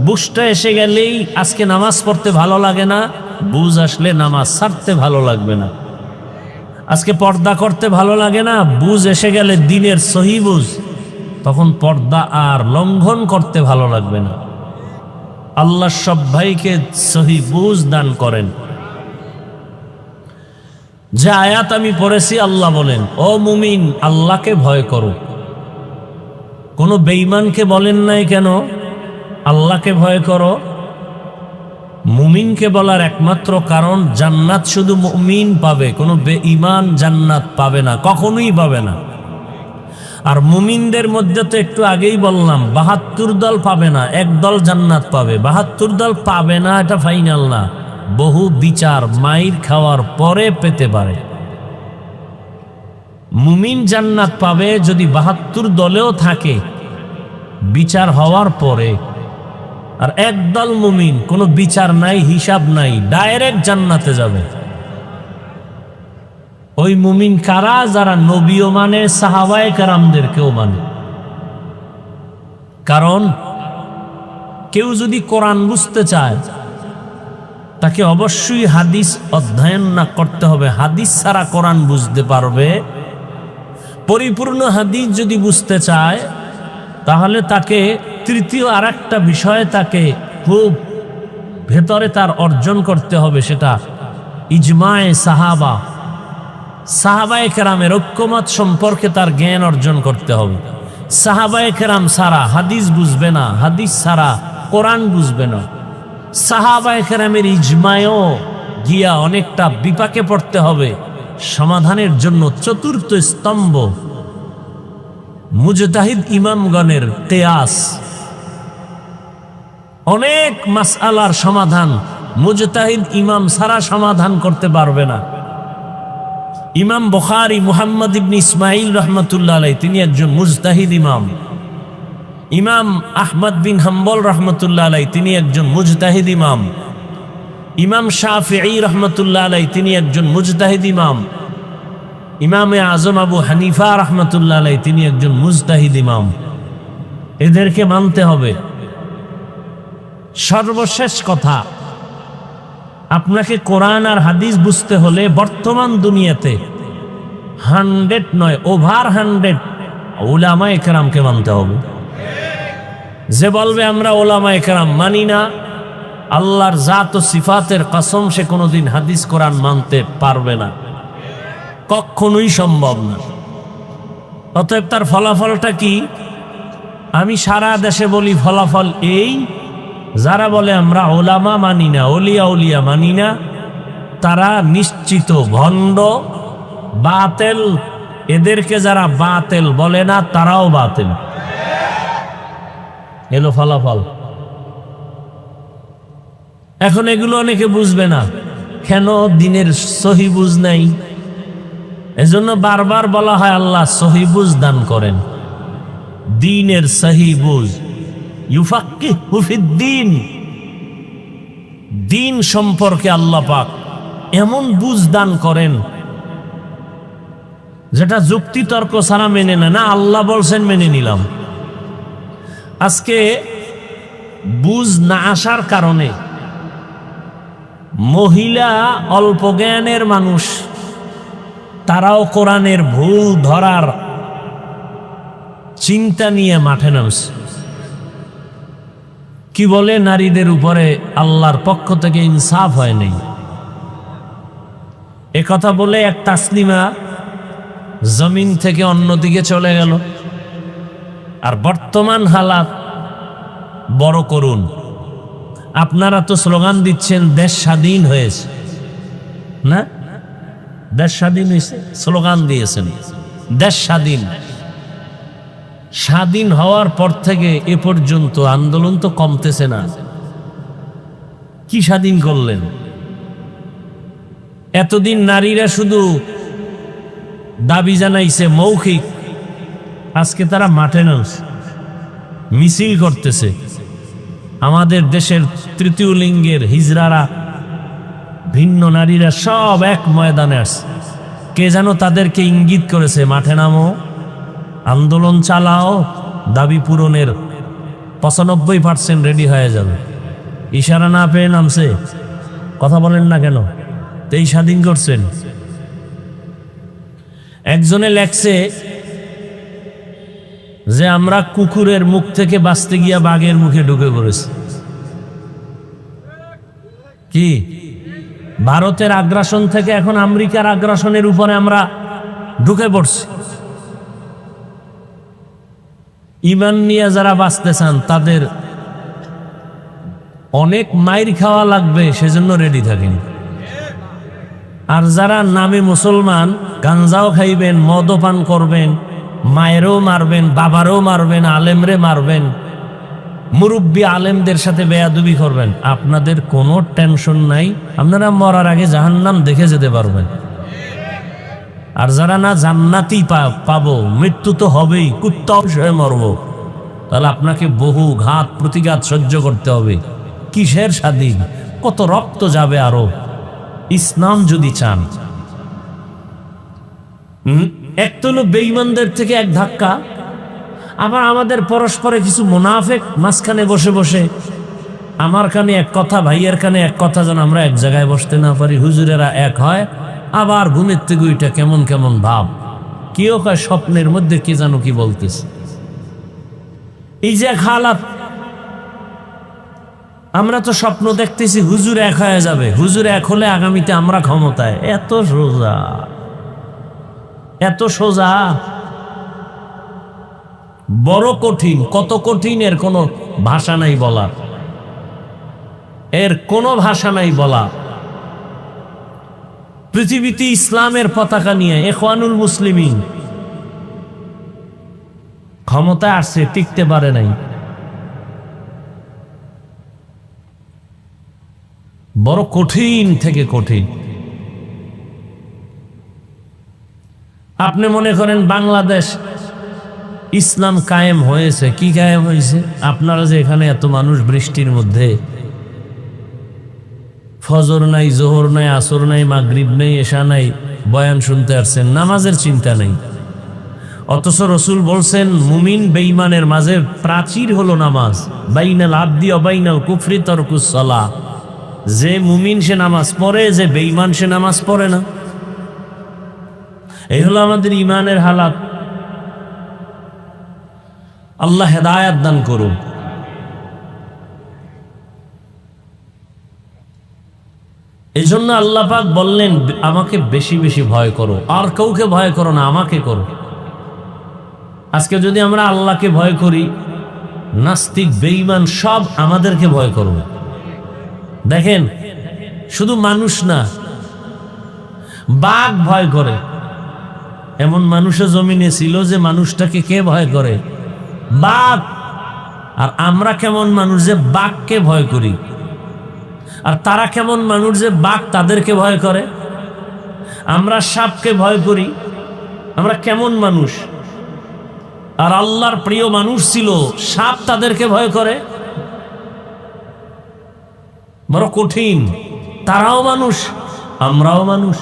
বুঝটা এসে গেলেই আজকে নামাজ পড়তে ভালো লাগে না, বুঝ আসলে নামাজ ছাড়তে ভালো লাগবে না। আজকে পর্দা করতে ভালো লাগে না, বুঝ এসে গেলে দিনের সহি বুঝ, তখন পর্দা আর লঙ্ঘন করতে ভালো লাগবে না। আল্লাহ সব ভাইকে সহি বুঝ দান করেন। যে আয়াত আমি পড়েছি, আল্লাহ বলেন, ও মুমিন, আল্লাহকে ভয় করো। কোনো বেঈমানকে বলেন নাই কেন আল্লাহকে ভয় করো? মুমিনকে বলার একমাত্র কারণ জান্নাত শুধু মুমিন পাবে, কোনো বেঈমান জান্নাত পাবে না, কখনোই পাবে না। আর মুমিনদের মধ্যে তো একটু আগেই বললাম 72 দল পাবে না, এক দল জান্নাত পাবে। 72 দল পাবে না এটা ফাইনাল না, বহু বিচার মাইর খাওয়ার পরে পেতে পারে। মুমিন জান্নাত পাবে যদি 72 দলেও থাকে, বিচার হওয়ার পরে। আর একদল মুমিন, কোনো বিচার নাই, হিসাব নাই, ডাইরেক্ট জান্নাতে যাবে। ওই মুমিন কারা? যারা নবীও মানে, সাহাবায়ে কেরামদেরকেও মানে। কারণ কেউ যদি কোরআন বুঝতে চায় তাকে অবশ্যই হাদিস অধ্যয়ন না করতে হবে। হাদিস ছাড়া কোরআন বুঝতে পারবে? পরিপূর্ণ হাদিস যদি বুঝতে চায় তাহলে তাকে তৃতীয় আরেকটা বিষয় তাকে খুব ভেতরে তার অর্জন করতে হবে, সেটা ইজমায়ে সাহাবা, সাহাবায়ে কেরামের ঐক্যমত সম্পর্কে তার জ্ঞান অর্জন করতে হবে। সাহাবায়ে কেরাম ছাড়া হাদিস বুঝবে না, হাদিস ছাড়া কোরআন বুঝবে না। সাহাবায়ে কেরামের ইজমায়ও গিয়া অনেকটা বিপাকে পড়তে হবে। সমাধানের জন্য চতুর্থ স্তম্ভ মুজতাহিদ ইমামগণের কিয়াস। অনেক মাসআলার সমাধান মুজতাহিদ ইমাম ছাড়া সমাধান করতে পারবে না। ইমাম বুখারী মুহাম্মদ ইবনে ইসমাইল রহমাতুল্লাহ আলাইহি, তিনি একজন মুজতাহিদ ইমাম। ইমাম আহমদ বিন হাম্বল রহমাতুল্লাহ আলাইহি, তিনি একজন মুজতাহিদ ইমাম। ইমাম শাফিঈ রহমাতুল্লাহ আলাইহি, তিনি একজন মুজতাহিদ ইমাম। ইমামে আজম আবু হানিফা রহমাতুল্লাহ আলাইহি, তিনি একজন মুজতাহিদ ইমাম। এদেরকে মানতে হবে। সর্বশেষ কথা, আপনাকে কোরআন আর হাদিস বুঝতে হলে বর্তমান দুনিয়াতে 100 নয়, ওভার 100 উলামায়ে কেরামকে মানতে হবে। যে বলবে আমরা উলামায়ে কেরাম মানি না, আল্লাহর জাত ও সিফাতের কসম, সে কোনোদিন হাদিস কোরআন মানতে পারবে না, কখনোই সম্ভব না। অতএব তার ফলাফলটা কি? আমি সারা দেশে বলি ফলাফল এই, যারা বলে আমরা ওলামা মানি না, অলিয়া উলিয়া মানি না, তারা নিশ্চিত ভণ্ড, বাতেল। এদেরকে যারা বাতেল বলে না, তারাও বাতেল। এলো ফলাফল। এখন এগুলো অনেকে বুঝবে না, কেন? দিনের সহি বুঝ নাই। এজন্য বারবার বলা হয় আল্লাহ সহি বুঝ দান করেন, দিনের সহি বুঝ। ইউফাক্কিহু ফিদ্দীন, দিন সম্পর্কে আল্লাহ পাক এমন বুঝ দান করেন যেটা যুক্তি তর্ক ছাড়া মেনে না আল্লাহ বলছেন মেনে নিলাম। আজকে বুঝ না আসার কারণে মহিলা, অল্প জ্ঞানের মানুষ, তারাও কোরআনের ভুল ধরার চিন্তা নিয়ে মাঠে নামছে। কি বলে? নারীদের উপরে আল্লাহর পক্ষ থেকে ইনসাফ হয় নাই। একথা বলে এক তাসলিমা জমিন থেকে অন্যদিকে চলে গেল। আর বর্তমান হালাত বড় করুন। আপনারা তো স্লোগান দিচ্ছেন দেশ স্বাধীন হয়েছে, না? দেশ স্বাধীন হয়েছে, স্লোগান দিয়েছেন দেশ স্বাধীন। স্বাধীন হওয়ার পর থেকে এ পর্যন্ত আন্দোলন তো কমতেছে না। কি স্বাধীন করলেন? এতদিন নারীরা শুধু দাবি জানাইছে মৌখিক, আজকে তারা মাঠে নামছে, মিছিল করতেছে। আমাদের দেশের তৃতীয় লিঙ্গের হিজড়ারা, ভিন্ন নারীরা সব এক ময়দানে আসছে। কে যেন তাদেরকে ইঙ্গিত করেছে, মাঠে নামো, আন্দোলন চালাও, দাবি পূরণের 95% রেডি হয়ে যাবে। ইশারা না পেয়ে নামছে। কথা বলেন না কেন? এই স্বাধীন করছেন। একজনে লেখছে যে আমরা কুকুরের মুখ থেকে বাঁচতে গিয়া বাঘের মুখে ঢুকে পড়েছি। কি? ভারতের আগ্রাসন থেকে এখন আমেরিকার আগ্রাসনের উপরে আমরা ঢুকে পড়ছি। ঈমান নিয়ে যারা বাঁচতে চান তাদের অনেক মাইর খাওয়া লাগবে, সেজন্য রেডি থাকেন। আর যারা নামে মুসলমান, গাঞ্জাও খাইবেন, মদও পান করবেন, মায়েরও মারবেন, বাবারও মারবেন, আলেমরে মারবেন, মুরব্বী আলেমদের সাথে বেয়াদবি করবেন, আপনাদের কোনো টেনশন নাই। আপনারা মরার আগে জাহান্নাম দেখে যেতে পারবেন। আর যারা না জান্নাতি পাবো, মৃত্যু তো হবেই, কুত্তা অবশ্যই মরব, তাহলে আপনাকে বহু ঘাত প্রতিঘাত সহ্য করতে হবে। কিসের স্বাধীন? কত রক্ত যাবে আরো, ইসলাম যদি চান। এক তো হলো বেঈমানদের থেকে এক ধাক্কা, আবার আমাদের পরস্পরে কিছু মুনাফিক মাঝখানে বসে বসে আমার কানে এক কথা, ভাইয়ের কানে এক কথা, যেন আমরা এক জায়গায় বসতে না পারি। হুজুরেরা এক হয়, আবার ঘুমের থেকে ওইটা কেমন কেমন ভাব। কেউ কয় স্বপ্নের মধ্যে কে যেন কি বলতেছে। এই যে এক হালাত, আমরা তো স্বপ্ন দেখতেছি হুজুর এক হয়ে যাবে, হুজুর এক হলে আগামীতে আমরা ক্ষমতায়। এত সোজা, এত সোজা, বড় কঠিন। কত কঠিন এর কোনো ভাষা নাই বলার, এর কোনো ভাষা নাই বলা। পৃথিবীতে ইসলামের পতাকা নিয়ে ইখওয়ানুল মুসলিমিন ক্ষমতা আসছে, টিকতে পারে নাই। বড় কঠিন থেকে কঠিন। আপনি মনে করেন বাংলাদেশ ইসলাম কায়েম হয়েছে, কি কায়েম হয়েছে? আপনারা যে এখানে এত মানুষ বৃষ্টির মধ্যে, ফজর নাই, জোহর নাই, আসর নাই, মাগরিব নাই, এশা নাই, বয়ান শুনতে আসছেন, নামাজের চিন্তা নেই। অথচ রসুল বলছেন মুমিন বেঈমানের মাঝে প্রাচীর হলো নামাজ। বাইনাল আবদি ওয়া বাইনাল কুফরি তারকুস সালাহ। যে মুমিন সে নামাজ পড়ে, যে বেঈমান সে নামাজ পড়ে না। এই হলো আমাদের ইমানের হালাত। আল্লাহ হেদায়েত দান করুন। এই জন্য আল্লাহ পাক বললেন আমাকে বেশি বেশি ভয় করো, আর কাউকে ভয় করো না, আমাকে করো। আজকে যদি আমরা আল্লাহকে ভয় করি, নাস্তিক, বেঈমান সব আমাদেরকে ভয় করবে। দেখেন, শুধু মানুষ না, বাঘ ভয় করে। এমন মানুষও জমিনে ছিল যে মানুষটাকে কে ভয় করে? বাঘ। আর আমরা কেমন মানুষ যে বাঘকে ভয় করি, আর তারা কেমন মানুষ যে বাঘ তাদেরকে ভয় করে। আমরা সাপকে ভয় করি, আমরা কেমন মানুষ। আর আল্লাহর প্রিয় মানুষ ছিল, সাপ তাদেরকে ভয় করে। বড় কঠিন। তারাও মানুষ, আমরাও মানুষ।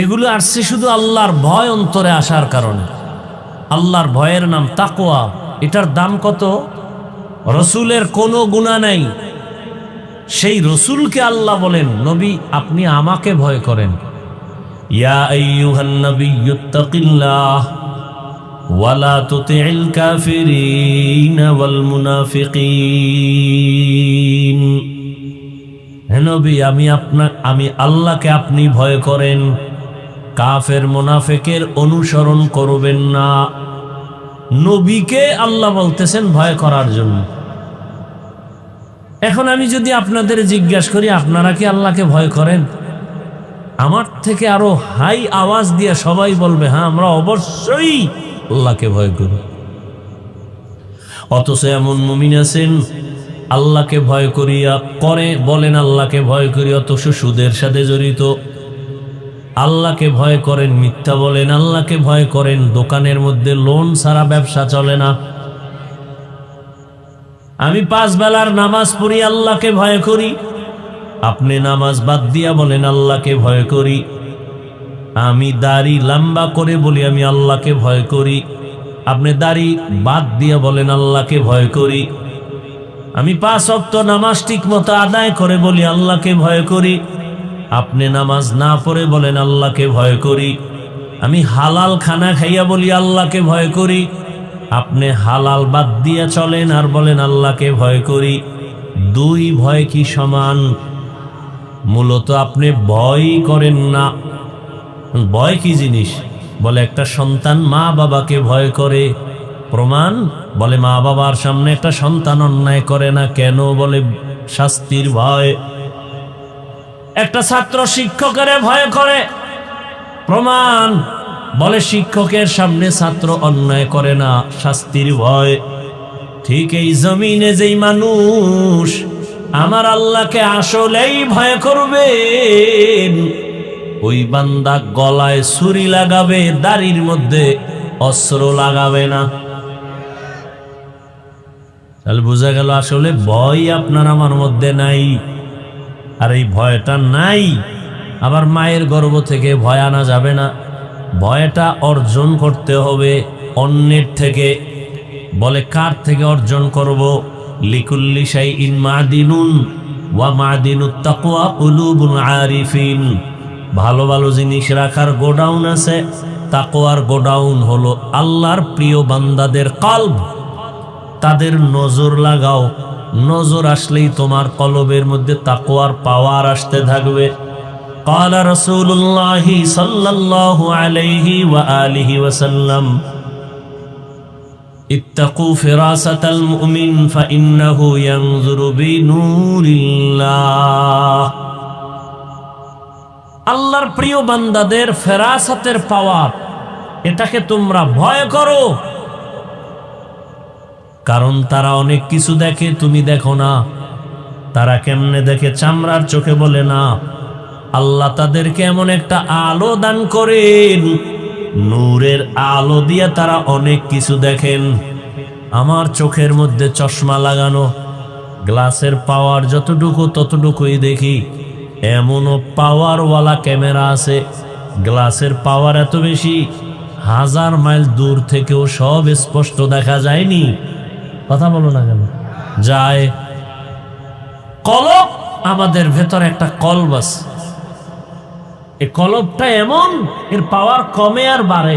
এগুলো আসছে শুধু আল্লাহর ভয় অন্তরে আসার কারণে। আল্লাহর ভয়ের নাম তাকওয়া। এটার দাম কত? রসুলের কোনো গুনাহ নাই, সেই রসুলকে আল্লাহ বলেন, নবী আপনি আমাকে ভয় করেন। ইয়া আইয়ুহান নাবিয়্যুত্তাকিল্লাহ ওয়ালা তুতি'ল কাফিরিন ওয়াল মুনাফিকিন। হে নবী, আমি আল্লাহকে আপনি ভয় করেন, কাফের মুনাফিকের অনুসরণ করবেন না। নবীকে আল্লাহ বলতেছেন ভয় করার জন্য। এখন আমি যদি আপনাদের জিজ্ঞাসা করি, আপনারা কি আল্লাহকে ভয় করেন? আমার থেকে আরো হাই আওয়াজ দিয়ে সবাই বলবে, হ্যাঁ আমরা অবশ্যই আল্লাহকে ভয় করি। অথচ এমন মুমিন আছেন আল্লাহকে ভয় করিয়া করে বলেন আল্লাহকে ভয় করি, অথচ সুদের সাথে জড়িত। আল্লাহকে ভয় করেন, মিথ্যা বলেন। আল্লাহকে ভয় করেন, দোকানের মধ্যে লোন ছাড়া ব্যবসা চলে না। আমি 5 বেলার নামাজ পড়ি, আল্লাহকে ভয় করি। আপনি নামাজ বাদ দিয়া বলেন আল্লাহকে ভয় করি। আমি দাড়ি লম্বা করে বলি আমি আল্লাহকে ভয় করি। আপনি দাড়ি বাদ দিয়া বলেন আল্লাহকে ভয় করি। আমি 5 ওয়াক্ত নামাজ ঠিক মতো আদায় করে বলি আল্লাহকে ভয় করি। আপনি নামাজ না পড়ে বলেন আল্লাহকে ভয় করি। আমি হালাল খানা খাইয়া বলি আল্লাহকে ভয় করি। আপনি হালাল বাদ দিয়ে চলেন আর বলেন আল্লাহকে ভয় করি। 2 ভয় কি সমান? মূলত আপনি ভয় করেন না। ভয় কি জিনিস? বলে একটা সন্তান মা বাবাকে ভয় করে। প্রমাণ? বলে মা বাবার সামনে একটা সন্তান অন্যায় করে না কেন? বলে শাস্তির ভয়। একটা ছাত্র শিক্ষকের ভয় করে। প্রমাণ? বলে শিক্ষকের সামনে ছাত্র অন্যায় করে না, শাস্তির ভয়। ঠিক এই জমিনে যেই মানুষ আমার আল্লাহকে আসলেই ভয় করবেন, ওই বান্দা গলায় ছুরি লাগাবে, দাড়ির মধ্যে অস্ত্র লাগাবে না। তাহলে বোঝা গেল আসলে ভয় আপনার আমার মধ্যে নাই। আর এই ভয়টা নাই, আবার মায়ের গর্ভ থেকে ভয় আনা যাবে না। ভয়টা অর্জন করতে হবে অন্যের থেকে। বলে কার থেকে অর্জন করব? লিকুল্লি শাইইন মাদিনুন ওয়া মাদিনুত তাকওয়া কুলুবুল আরিফিন। ভালো ভালো জিনিস রাখার গোডাউন আছে, তাকওয়ার গোডাউন হলো আল্লাহর প্রিয় বান্দাদের কলব। তাদের নজর লাগাও, নজর আসলেই তোমার কলবের মধ্যে তাকওয়ার পাওয়ার আসতে থাকবে। قال رسول الله صلى الله عليه وآله وسلم اتقوا فراسة المؤمن فإنه ينظر بنور الله। আল্লাহর প্রিয় বান্দাদের ফেরাসাতের পাওয়ার, এটাকে তোমরা ভয় করো। কারণ তারা অনেক কিছু দেখে, তুমি দেখো না। তারা কেমনে দেখে? চামড়ার চোখে বলে না। আল্লাহ তাদেরকে এমন একটা আলো দান করেন, নূরের আলো দিয়ে তারা অনেক কিছু দেখেন। আমার চোখের মধ্যে চশমা লাগানো, গ্লাসের পাওয়ার যতটুকু ততটুকুই দেখি। এমনও পাওয়ারওয়ালা ক্যামেরা আছে, গ্লাসের পাওয়ার এত বেশি 1000 মাইল দূর থেকেও সব স্পষ্ট দেখা যায়নি। কথা বলো না কেন? যায়। কলব, আমাদের ভেতর একটা কলব আছে। এই কলবটা এমন, এর পাওয়ার কমে আর বাড়ে।